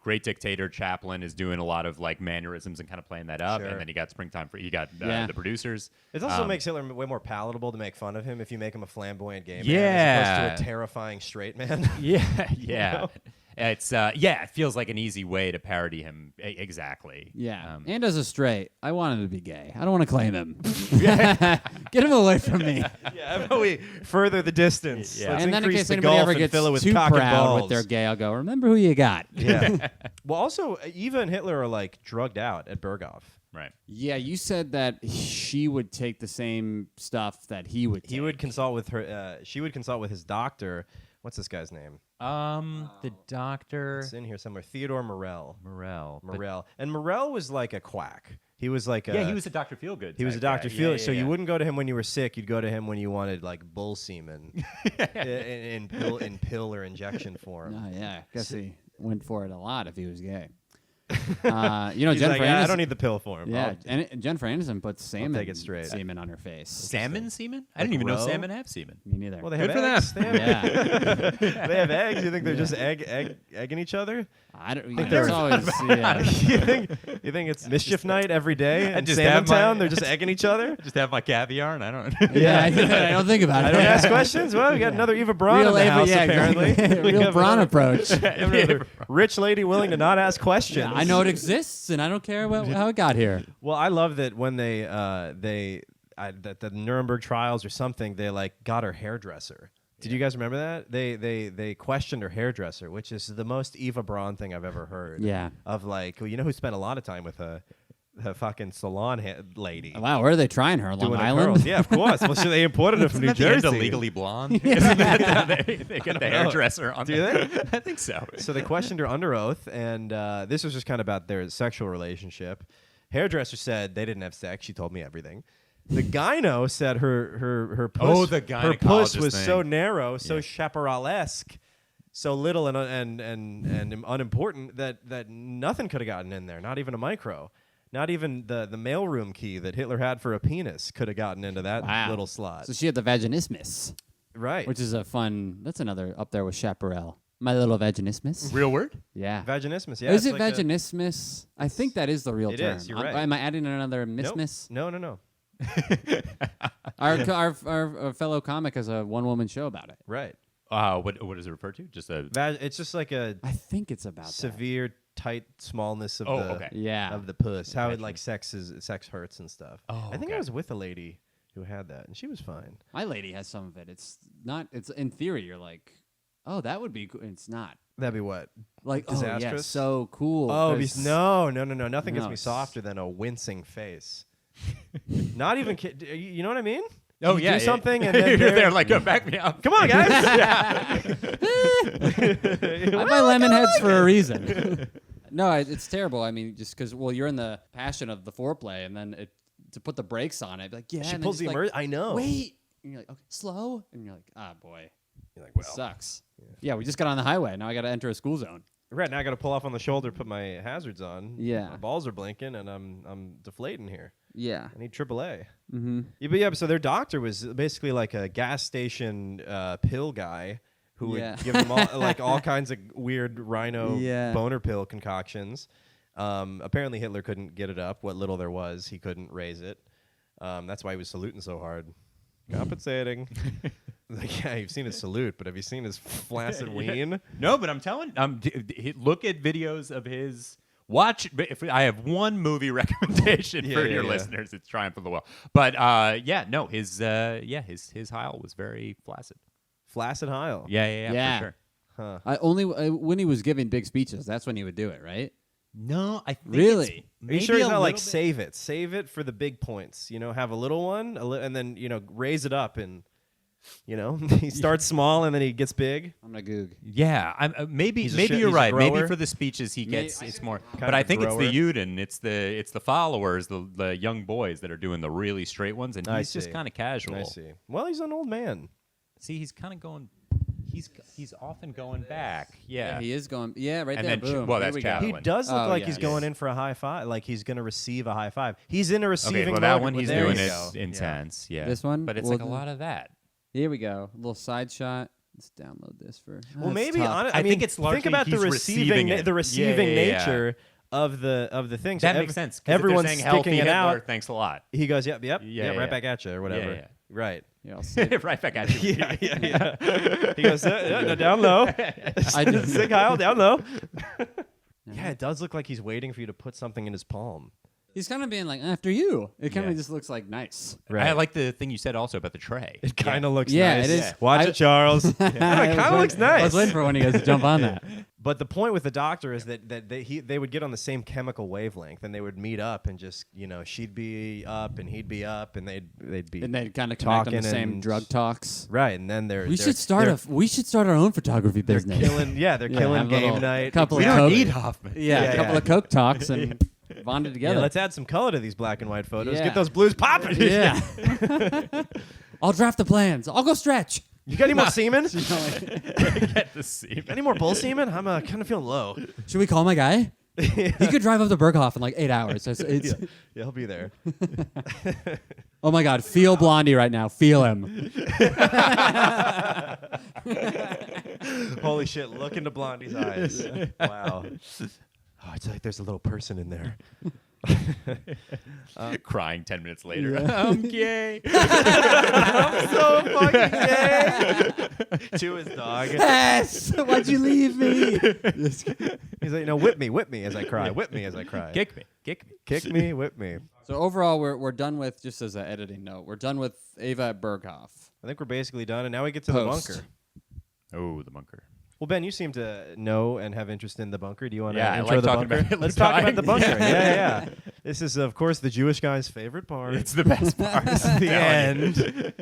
Great dictator Chaplin is doing a lot of like mannerisms and kind of playing that up, Sure. and then you got you got Yeah. the producers. It also makes Hitler way more palatable to make fun of him if you make him a flamboyant gay man Yeah. as opposed to a terrifying straight man. Yeah. know? It's it feels like an easy way to parody him. Exactly. Yeah, and as a straight, I wanted to be gay. I don't want to claim him. Get him away from me. Yeah, how about we further the distance? Yeah. Let's And then in increase case the anybody gulf ever and gets fill it with too cock and proud with balls. their gay, I'll go, remember who you got. Yeah. Well, also, Eva and Hitler are like drugged out at Berghof. Right. Yeah, you said that she would take the same stuff that he would take. He would consult with her. She would consult with his doctor. What's this guy's name? The doctor It's in here somewhere. Theodore Morell. Morel. Morell. And Morell was like a quack. He was like He was a Dr. Feelgood. He was a Dr. Felix, so you wouldn't go to him when you were sick. You'd go to him when you wanted like bull semen in pill or injection form. Oh, yeah. Guess he went for it a lot if he was gay. He's Jennifer like, Aniston. yeah, I don't need the pill form. Yeah, and Jennifer Aniston put salmon take it straight. semen on her face. Salmon semen? I Like didn't even know roe? salmon have semen. Me neither. Well, they have Good for them. eggs. They have, yeah, they have eggs. You think they're just egging each other? I don't. Think There's they're- always yeah. you think it's mischief night every day in just have Salmon my- Town? They're just egging each other. Just have my caviar and I don't. Yeah, I don't think about it. I don't ask questions. Well, we got another Eva Braun in the house, apparently. Exactly. We Real have Braun another- approach. another rich lady willing to not ask questions. I know it exists, and I don't care how it got here. Well, I love that when that the Nuremberg trials or something, they like got her hairdresser. Did you guys remember that? They questioned her hairdresser, which is the most Eva Braun thing I've ever heard. Yeah. Of like, well, you know who spent a lot of time with the fucking salon lady. Wow, where are they trying her? Long Doing the Island? curls. Yeah, of course. Well, so they imported her from New Isn't that the Jersey. end of Legally Blonde? Isn't that they get the hairdresser on Do there? they? I think so. So they questioned her under oath, and this was just kind of about their sexual relationship. Hairdresser said they didn't have sex. She told me everything. The gyno said her puss, Oh, the her puss gynecologist was so thing. narrow, so Yeah. chaparral-esque, so little and unimportant that nothing could have gotten in there, not even a micro. Not even the mailroom key that Hitler had for a penis could have gotten into that Wow. little slot. So she had the vaginismus, Right. which is a fun. That's another up there with chaparral. My little vaginismus. Real word? Yeah. Vaginismus, yeah. Is it's it like a- vaginismus? I think that is the real It term. is, you're right. Am I adding another Nope. mismiss? No. Our fellow comic has a one-woman show about it. Right. What does it refer to? Just a. It's just like a I think it's about that. severe tight smallness of Oh, the okay. Yeah. of the puss. How it Gotcha. like sex hurts and stuff. Oh, I think I okay. was with a lady who had that, and she was fine. My lady has some of it. It's not. It's in theory. You're like, oh, that would be. It's not. That'd be what? Like, oh yeah, Disastrous? so cool. Oh, 'cause- no. Nothing gets No, me it's- softer than a wincing face. Not even. You know what I mean? Oh, You yeah. do something and then you're they're- there like, back me up. Come on, guys. I buy lemon heads for a reason. No, it's terrible. I mean, just because you're in the passion of the foreplay, and then to put the brakes on it, like yeah, She and then pulls just the like, I know. Wait, and you're like, okay, slow, and you're like, ah, boy, You're like, this sucks. Yeah, we just got on the highway. Now I got to enter a school zone. Right now, I got to pull off on the shoulder, put my hazards on. Yeah. My balls are blinking, and I'm deflating here. Yeah. I need AAA. Mm-hmm. Yeah, so their doctor was basically like a gas station pill guy who Yeah. would give them all kinds of weird rhino Yeah. boner pill concoctions. Apparently Hitler couldn't get it up. What little there was, he couldn't raise it. That's why he was saluting so hard. Compensating. Like, yeah, you've seen his salute, but have you seen his flaccid ween? No, but I'm telling. Look at videos of his. Watch. If I have one movie recommendation for your listeners, it's Triumph of the Will. But his Heil was very flaccid. Flaccid Heil. Yeah, for sure. Huh. I only when he was giving big speeches, that's when he would do it, right? No, I think Really? Are you sure he's not like save it? Save it for the big points. Have a little one, and then raise it up, and he starts small and then he gets big. I'm gonna goog. Yeah, maybe He's you're a right. Maybe grower. for the speeches he gets, it's more. Kind But of I a think it's the grower. Uden, it's the followers, the young boys that are doing the really straight ones, and I he's just see. kind of casual. I see. Well, he's an old man. See, he's kind of going. He's often going back. Yeah. He is going. Yeah, right And there. then boom. well, There that's we go. Chapman. He One. does look Oh, like yeah, he's yes. going in for a high five, like he's going to receive a high five. He's in a receiving Okay, well, mode. that one he's There doing you it go. intense. Yeah. This one? But it's Well, like a lot of that. Here we go. A little side shot. Let's download this for. Well, That's maybe tough. I I mean, think it's largely think about the he's receiving receiving it. the receiving Yeah. nature of the thing. So That makes sense. 'Cause if they're Everyone's saying sticking healthy it Hitler, out. Thanks a lot. He goes, yep, Yeah, right yeah. back at you or whatever. Yeah. Right. Yeah, I'll see. Right back at you. Yeah. He goes, no, down low. I just- Sig Heil, down low. Yeah, it does look like he's waiting for you to put something in his palm. He's kind of being like after you. It kind of Yeah. just looks like nice. I like the thing you said also about the tray. It kind of looks Yeah, nice. it is. Watch I- it, Charles. It kind of looks nice. I was waiting for one of you guys to jump on that. But the point with the doctor is that they would get on the same chemical wavelength, and they would meet up and just she'd be up and he'd be up, and they'd be And they kind of connect on the talking same and- drug talks. right, and then We should start our own photography they're business. killing they're killing have a game little night. couple We of don't coke. need Hoffman. Yeah, Yeah, a couple yeah. of coke talks and bonded Yeah, together. let's add some color to these black and white photos. Yeah. Get those blues popping. Yeah. I'll draft the plans. I'll go stretch. You got any more semen? Get the semen. Any more bull semen? I'm kind of feeling low. Should we call my guy? He could drive up to Berghoff in like 8 hours. It's Yeah, he'll be there. Oh my God, feel Blondie right now. Feel him. Holy shit! Look into Blondie's eyes. Wow. Oh, it's like there's a little person in there. Crying 10 minutes later. I'm gay. I'm so fucking gay. To his dog. Yes. Why'd you leave me? He's like, whip me as I cry. Whip me as I cry. Kick me. Kick me, whip me. So overall, we're done with, just as an editing note, we're done with Eva Berghoff. I think we're basically done, and now we get to Post. the bunker. Oh, the bunker. Well, Ben, you seem to know and have interest in the bunker. Do you want to Yeah, I intro like the talking bunker? about Hitler Let's talk about dying. the bunker. Yeah. This is, of course, the Jewish guy's favorite part. It's the best part. It's the end.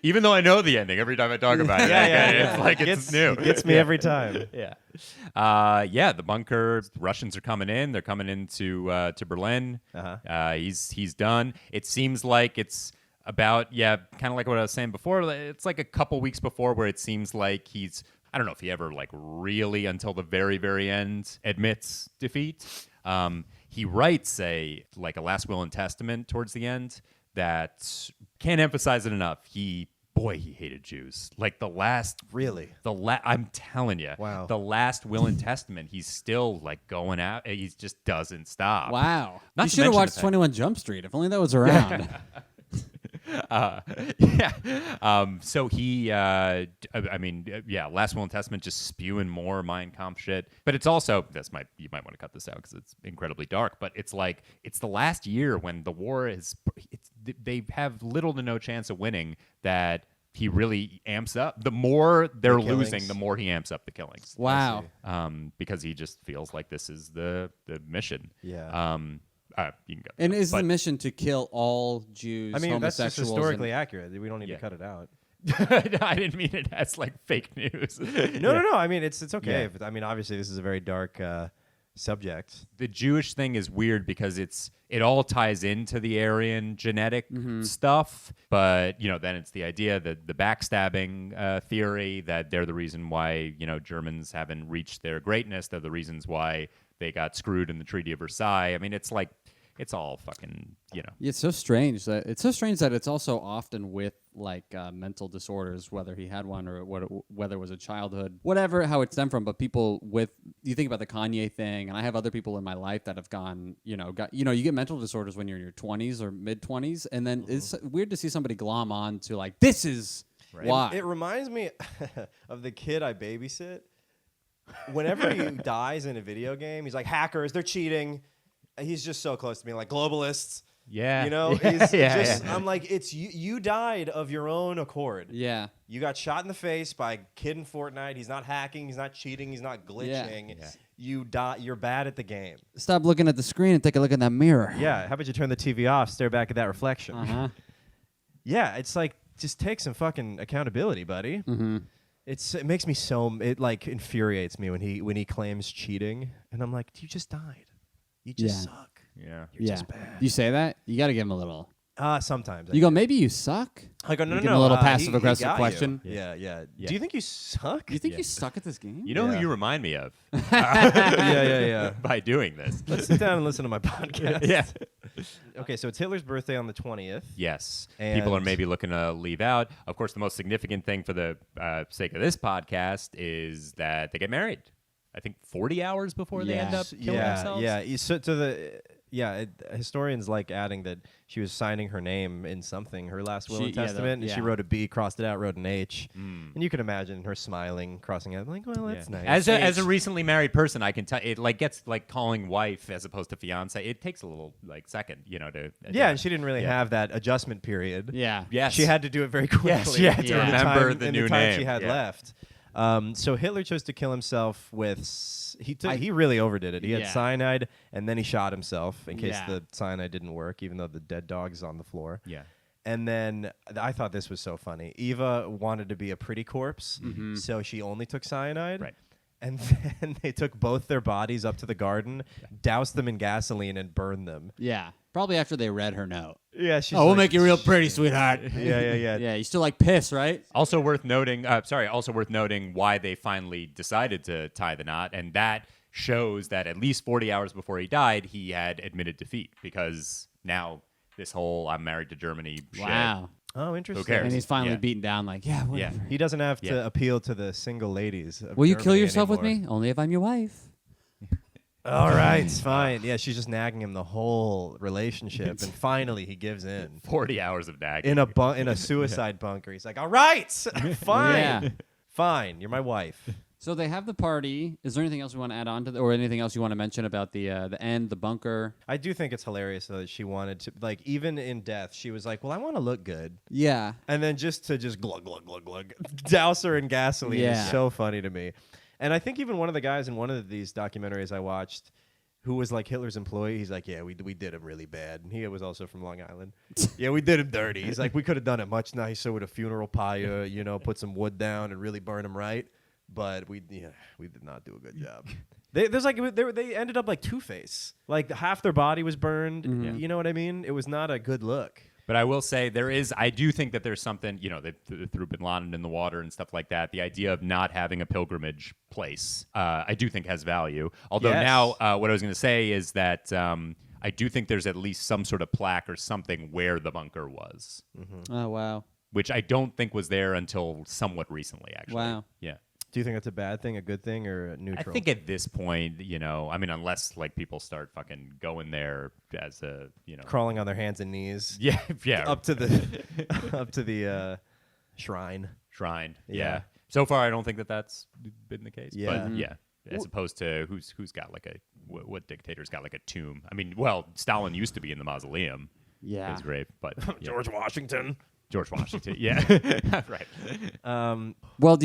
Even though I know the ending every time I talk about it. It's like it's new. It gets me every time. Yeah. The bunker. Russians are coming in. They're coming into to Berlin. He's done. It seems like it's about kind of like what I was saying before. It's like a couple weeks before where it seems like he's. I don't know if he ever like really until the very, very end admits defeat. He writes a last will and testament towards the end that can't emphasize it enough. He hated Jews. Like the last, really, I'm telling you, wow. The last will and testament, he's still like going out. He just doesn't stop. Wow. Not You to should have mention watched the fact- 21 Jump Street. If only that was around. So he, last will and testament, just spewing more Mein Kampf shit. But it's also you might want to cut this out because it's incredibly dark. But it's like it's the last year when the war is. They have little to no chance of winning. That he really amps up. The more they're losing, the more he amps up the killings. Wow. Because he just feels like this is the mission. Yeah. You can go. And is the mission to kill all Jews, I mean, that's just homosexuals? historically accurate. We don't need to cut it out. I didn't mean it as like fake news. No. I mean, it's okay. Yeah. Obviously, this is a very dark subject. The Jewish thing is weird because it all ties into the Aryan genetic stuff, but then it's the idea that the backstabbing theory that they're the reason why Germans haven't reached their greatness. They're the reasons why they got screwed in the Treaty of Versailles. I mean, it's like it's all fucking It's so strange that it's also often with like mental disorders, whether he had one or whether it was a childhood, whatever, how it stemmed from. But people you think about the Kanye thing, and I have other people in my life that have gone, you get mental disorders when you're in your 20s or mid 20s, and then it's weird to see somebody glom on to like this is why. It reminds me of the kid I babysit. Whenever he dies in a video game, he's like, hackers, they're cheating. He's just so close to being like globalists. Yeah. I'm like, it's you died of your own accord. Yeah. You got shot in the face by a kid in Fortnite. He's not hacking. He's not cheating. He's not glitching. Yeah. You die. You're bad at the game. Stop looking at the screen and take a look in that mirror. Yeah. How about you turn the TV off, stare back at that reflection? Uh-huh. Yeah. It's like, just take some fucking accountability, buddy. Mm-hmm. It makes me it like infuriates me when he claims cheating, and I'm like, you just died. You just suck. Yeah. You're just bad. You say that? You got to give him a little. Sometimes. You go, maybe you suck? I go, no. Give him a little passive-aggressive he got question. you. Yeah. Do you think you suck? You think you suck at this game? You know who you remind me of Yeah. by doing this. Let's sit down and listen to my podcast. Yeah. Okay, so it's Hitler's birthday on the 20th. Yes. And people are maybe looking to leave out. Of course, the most significant thing for the sake of this podcast is that they get married. I think 40 hours before they end up killing themselves. Yeah. Historians like adding that she was signing her name in something, her last will and testament, and she wrote a B, crossed it out, wrote an H. And you can imagine her smiling, crossing out, like, well, that's nice. As a recently married person, I can tell it like gets like calling wife as opposed to fiance. It takes a little like second, to adapt. Yeah, and she didn't really have that adjustment period. Yeah. Yes. She had to do it very quickly. Yes, she had to remember the new time name. she had left. So Hitler chose to kill himself with he really overdid it. He had cyanide, and then he shot himself in case the cyanide didn't work, even though the dead dog's on the floor. Yeah. And then I thought this was so funny. Eva wanted to be a pretty corpse, so she only took cyanide. Right. And then they took both their bodies up to the garden, doused them in gasoline, and burned them. Yeah. Probably after they read her note. Yeah, she's we'll make you real pretty, sweetheart. Yeah. Yeah, you still like piss, right? Also worth noting why they finally decided to tie the knot, and that shows that at least 40 hours before he died, he had admitted defeat, because now this whole "I'm married to Germany" shit. Wow. Oh, interesting. Who cares? And he's finally Yeah. beaten down like, whatever. Yeah. He doesn't have to appeal to the single ladies. Of Will you kill Germany yourself with anymore. me? Only if I'm your wife. All right, it's fine. Yeah, she's just nagging him the whole relationship, and finally he gives in. 40 hours of nagging. In a suicide bunker. He's like, all right, fine. Yeah. Fine, you're my wife. So they have the party. Is there anything else we want to add on to or anything else you want to mention about the end, the bunker? I do think it's hilarious, though, that she wanted to, like, even in death, she was like, well, I want to look good. Yeah. And then just glug, glug, glug, glug, douse her in gasoline is so funny to me. And I think even one of the guys in one of these documentaries I watched who was like Hitler's employee. He's like, yeah, we did him really bad. And he was also from Long Island. Yeah, we did him dirty. He's like, we could have done it much nicer with a funeral pyre, put some wood down and really burn him right. But we did not do a good job. They ended up like Two-Face. Like half their body was burned. Mm-hmm. You know what I mean? It was not a good look. But I will say I do think that there's something, they threw Bin Laden in the water and stuff like that. The idea of not having a pilgrimage place, I do think has value. Although now what I was going to say is that I do think there's at least some sort of plaque or something where the bunker was. Mm-hmm. Oh, wow. Which I don't think was there until somewhat recently, actually. Wow. Yeah. Do you think that's a bad thing, a good thing, or neutral? I think at this point, unless like people start fucking going there as a, crawling on their hands and knees. Yeah, up to the shrine. Yeah. So far, I don't think that's been the case. Yeah. But yeah, as opposed to who's got like what dictator's got like a tomb? I mean, Stalin used to be in the mausoleum. Yeah. His grave, but George Washington. George Washington. Yeah. Right. Well,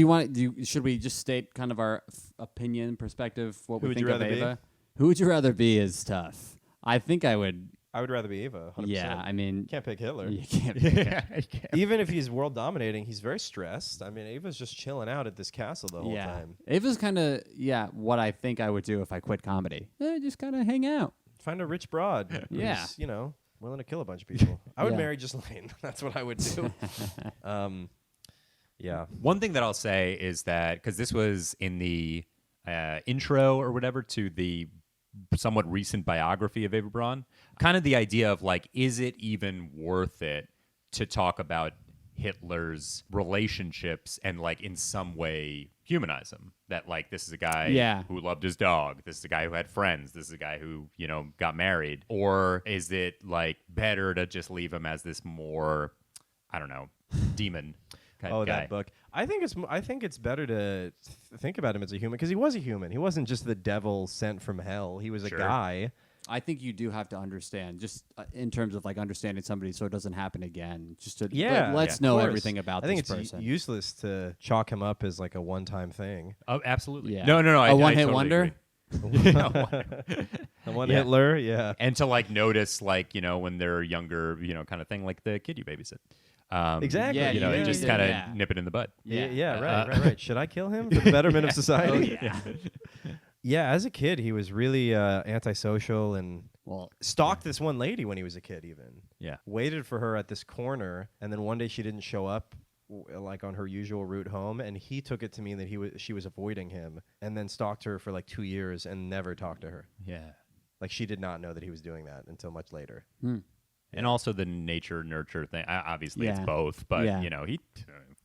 should we just state kind of our opinion, perspective, what Who we would think you of rather be? Ava? Who would you rather be is tough. I think I would. I would rather be Eva. 100%. Yeah, I mean, Can't pick Hitler. you can't. Even if he's world dominating, he's very stressed. I mean, Ava's just chilling out at this castle the whole time. Ava's kind of what I think I would do if I quit comedy. Just kind of hang out. Find a rich broad. Yeah. Who's, willing to kill a bunch of people. I would Yeah. marry Ghislaine. That's what I would do. Yeah. One thing that I'll say is that because this was in the intro or whatever to the somewhat recent biography of Eva Braun, kind of the idea of like, is it even worth it to talk about Hitler's relationships and like in some way humanize him? That like this is a guy who loved his dog, this is a guy who had friends, this is a guy who got married, or is it like better to just leave him as this more, I don't know, demon kind of guy? That book. I think it's better to think about him as a human, because he was a human. He wasn't just the devil sent from hell. He was a guy. I think you do have to understand, just in terms of like understanding somebody so it doesn't happen again. Just to let's know everything about this person. I think it's useless to chalk him up as like a one-time thing. Oh, absolutely. Yeah. No. A one-hit totally wonder? agree. The one Hitler, yeah. And to like notice like, when they're younger, kind of thing, like the kid you babysit. Exactly. Yeah, and just kind of nip it in the bud. Right. Should I kill him for the betterment of society? Yeah, as a kid, he was really antisocial and stalked this one lady when he was a kid even. Yeah. Waited for her at this corner, and then one day she didn't show up like on her usual route home, and he took it to mean that she was avoiding him, and then stalked her for like 2 years and never talked to her. Yeah. Like she did not know that he was doing that until much later. And also the nature-nurture thing. Obviously, it's both, but, he...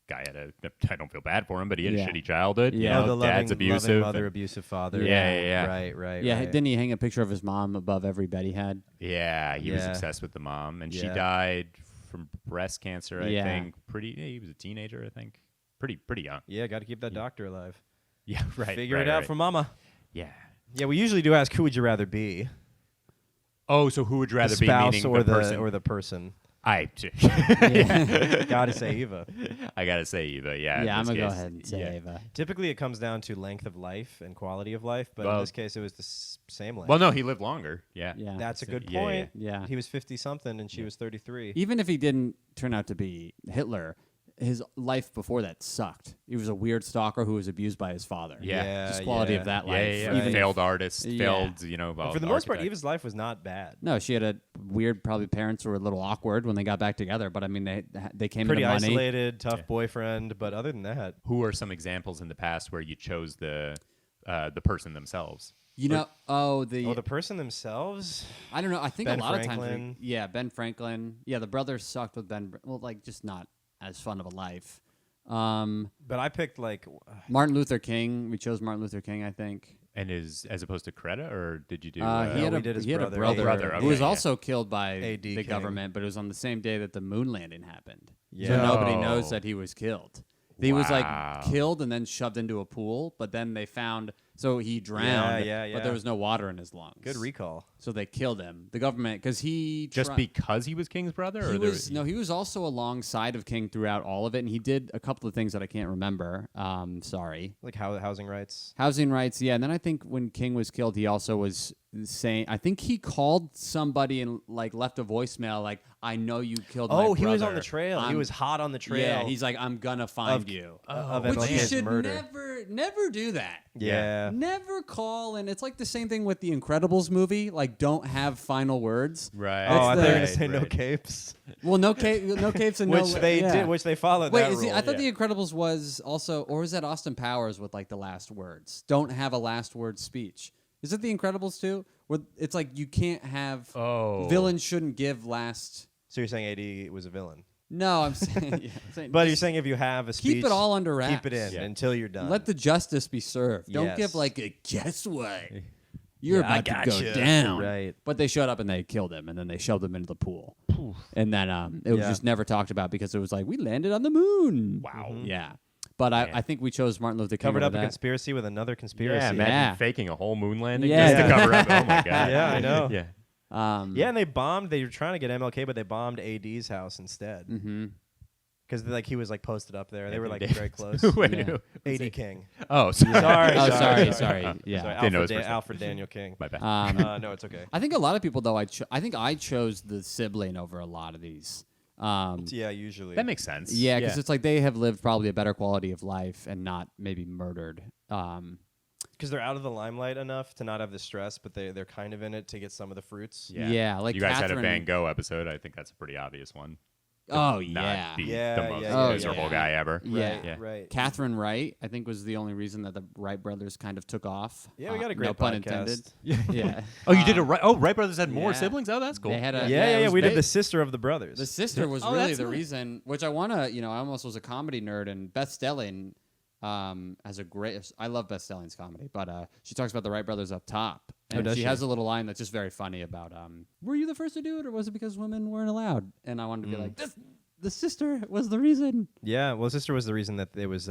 guy had I don't feel bad for him, but he had a shitty childhood. Yeah. The dad's loving abusive. mother, abusive father. Yeah. Right. Yeah, didn't he hang a picture of his mom above every bed he had? Yeah, he was obsessed with the mom, and she died from breast cancer, I think. He was a teenager, I think. Pretty young. Yeah, got to keep that doctor alive. Yeah, right. Figure it out for mama. Yeah. Yeah, we usually do ask, who would you rather be? Oh, so who would you rather The spouse be, meaning or the person? or the person? Yeah. Gotta say Eva. I gotta say Eva, yeah. Yeah, I'm in going to this go case. ahead and say Eva. Typically, it comes down to length of life and quality of life, but in this case, it was the same length. Well, no, he lived longer. Yeah. That's a good Yeah, point. yeah. He was 50-something, and she was 33. Even if he didn't turn out to be Hitler, his life before that sucked. He was a weird stalker who was abused by his father. Yeah. Just quality of that life. Yeah. Even Failed artist, Yeah. failed, And for the most part, Eva's life was not bad. No, she had a weird, probably parents were a little awkward when they got back together, but I mean, they came Pretty into money. isolated, tough boyfriend, but other than that. Who are some examples in the past where you chose the person themselves? The the person themselves? I don't know. I think Ben a lot Franklin. of times, Ben Franklin. Yeah, the brothers sucked with Ben. Well, like just not as fun of a life. But I picked Martin Luther King. We chose Martin Luther King, I think. And as opposed to Creta, or did you do? He had we did his a brother. Brother, who was okay, also killed by A.D. the King. government, but it was on the same day that the moon landing happened. Yeah. So nobody No. knows that he was killed. He was like Wow. killed and then shoved into a pool, but then they found So he drowned, yeah. but there was no water in his lungs. Good recall. So they killed him. The government, because he Just because he was King's brother? he was no, he was also alongside of King throughout all of it, and he did a couple of things that I can't remember. Sorry, Like housing rights. housing rights. Yeah, and then I think when King was killed, he also was saying, I think he called somebody and like left a voicemail, like, "I know you killed my brother." Oh, he was on the trail. He was hot on the trail. Yeah, he's like, "I'm gonna find you." of Which you MLK's should murder. never do that. Yeah. Never call, and it's like the same thing with the Incredibles movie. Like, don't have final words. Right. Oh, I thought you were going to the- say no capes. Well, no capes and Which no. they yeah. did, which they followed Wait, that rule. I thought the Incredibles was also, or was that Austin Powers with like the last words? Don't have a last word speech. Is it the Incredibles too? Where it's like you can't have villains shouldn't give last. So you're saying AD was a villain? No, I'm saying. Yeah, I'm saying But you're saying if you have a speech, keep it all under wraps. keep it in until you're done. Let the justice be served. Don't Yes. give like a guess what. You're Yeah, I about to go gotcha. down. Right. But they showed up and they killed him, and then they shoved him into the pool. And then it was Yeah. just never talked about because it was like, we landed on the moon. Wow. Yeah. But I think we chose Martin Luther King Covered over up a that. conspiracy with another conspiracy. Yeah, imagine Yeah. faking a whole moon landing Yeah. just to cover up. Oh my god. Yeah, I know. Yeah. Yeah, and they bombed. They were trying to get MLK, but they bombed AD's house instead. Mm-hmm. Because like he was like posted up there. They were like Anthony very close. Wait, Yeah. who? AD King. Oh, sorry. Sorry. Oh, sorry. Sorry, Yeah. Didn't know Alfred, his first name. Alfred Daniel King. My bad. No, it's okay. I think a lot of people, though, I think I chose the sibling over a lot of these. Yeah, usually. That makes sense. Yeah, because it's like they have lived probably a better quality of life and not maybe murdered. Because they're out of the limelight enough to not have the stress, but they're kind of in it to get some of the fruits. Yeah, like you guys had a Catherine- Van Gogh episode. I think that's a pretty obvious one. Oh, Not yeah. be Yeah, the most yeah, miserable yeah. guy ever. Yeah. Right, Yeah. right. Catherine Wright, I think, was the only reason that the Wright brothers kind of took off. Yeah, we got a great no pun podcast. intended. Yeah. Oh, you did a Wright. Oh, Wright brothers had more yeah. siblings. Oh, that's cool. They had a Yeah, it was we did big. the sister of the brothers. The sister was Oh, really that's the nice. reason, which I want to, I almost was a comedy nerd, and Beth Stelling has a great, I love Beth Stelling's comedy, but she talks about the Wright brothers up top. And does she she? has a little line that's just very funny about, were you the first to do it, or was it because women weren't allowed? And I wanted to be like, the sister was the reason. Yeah, well, sister was the reason that it was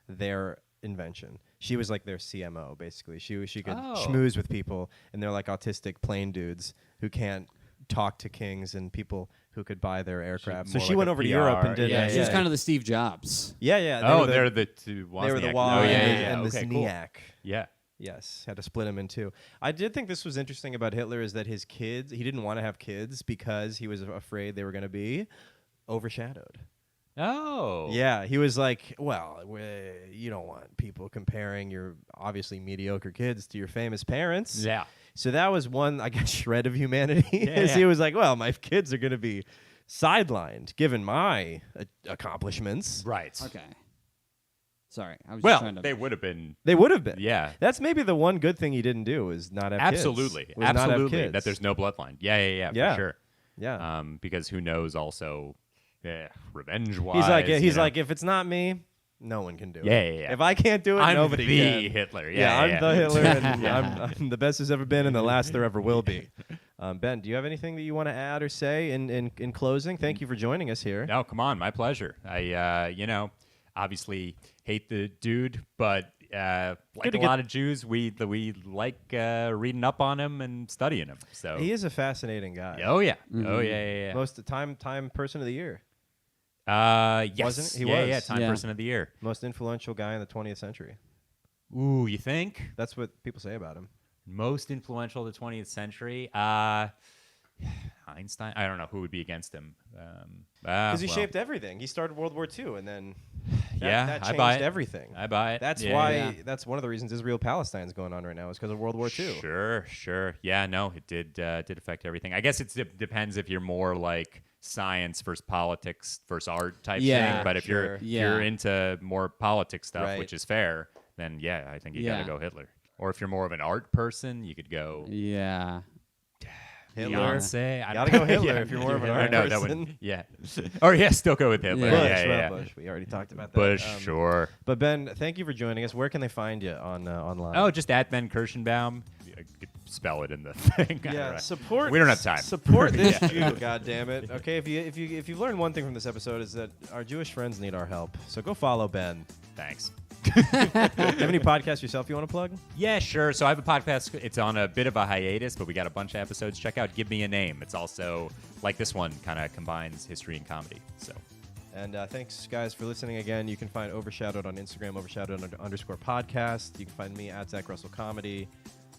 their invention. She was like their CMO, basically. She could schmooze with people, and they're like autistic plane dudes who can't talk to kings and people who could buy their aircraft. So more she like went a over to PR. Europe and did Yeah, that. she was kind of the Steve Jobs. Yeah. Oh, they're the two. They were the Wozniak. Y Oh, yeah, and the okay, cool. Zniak. Yeah. Yes, had to split him in two. I did think this was interesting about Hitler is that his kids, he didn't want to have kids because he was afraid they were going to be overshadowed. Oh. Yeah, he was like, well, you don't want people comparing your obviously mediocre kids to your famous parents. Yeah. So that was one, I guess, shred of humanity. Is Yeah. he was like, well, my kids are going to be sidelined given my accomplishments. Right. Okay. Sorry, I was just Well, trying to. they would have been. They would have been. Yeah. That's maybe the one good thing he didn't do is not have Absolutely. kids. Was not have Absolutely. kids. That there's no bloodline. Yeah. Yeah. For sure. Yeah. Because who knows also, revenge wise. He's like, if it's not me, no one can do it. Yeah. If I can't do it, I'm nobody the can. Hitler. Yeah, I'm the Hitler, and Yeah. I'm the best there's ever been and the last there ever will be. Ben, do you have anything that you want to add or say in closing? Thank you for joining us here. No, come on, my pleasure. I, obviously hate the dude, but like to a get- lot of Jews, we like reading up on him and studying him. So He is a fascinating guy. oh yeah, oh yeah. Most time person of the year. Yes, Wasn't he? Yeah, was. yeah, Time Yeah. Person of the Year. Most influential guy in the 20th century. Ooh, you think? That's what people say about him. Most influential of the 20th century? Einstein? I don't know who would be against him. Because he shaped everything. He started World War II, and then that I changed buy it. everything. I buy it. That's Yeah, why. yeah. That's one of the reasons Israel-Palestine's going on right now is because of World War II. Sure. Yeah, no, it did affect everything. I guess it depends if you're more like science versus politics versus art type Yeah, thing. But if sure. you're into more politics stuff, Right. which is fair, then yeah, I think you Yeah. gotta go Hitler. Or if you're more of an art person, you could go Yeah. Hitler. Beyonce. I Gotta don't- go Hitler yeah. if you're more of an I art know that person. would, yeah. Or yeah, still go with Hitler. Yeah. Yeah, Bush. We already talked about that. Bush, sure. But Ben, thank you for joining us. Where can they find you on online? Oh, just at Ben Kirschenbaum. I could spell it in the thing. yeah. Right. Support. We don't have time. Support this Jew. God damn it. Okay. If you learned one thing from this episode is that our Jewish friends need our help. So go follow Ben. Thanks. Have any podcasts yourself you want to plug? Yeah, sure. So I have a podcast. It's on a bit of a hiatus, but we got a bunch of episodes. Check out Give Me a Name. It's also, like this one, kind of combines history and comedy. So. And thanks, guys, for listening again. You can find Overshadowed on Instagram, overshadowed_podcast. You can find me at Zach Russell Comedy.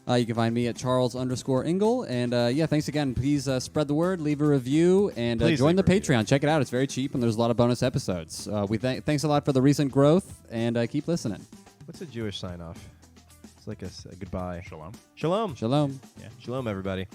You can find me at Charles_Ingle. And yeah, thanks again. Please spread the word, leave a review, and join the Patreon. Check it out. It's very cheap, and there's a lot of bonus episodes. Thanks a lot for the recent growth, and keep listening. What's a Jewish sign-off? It's like a goodbye. Shalom. Shalom. Shalom. Yeah. Shalom, everybody.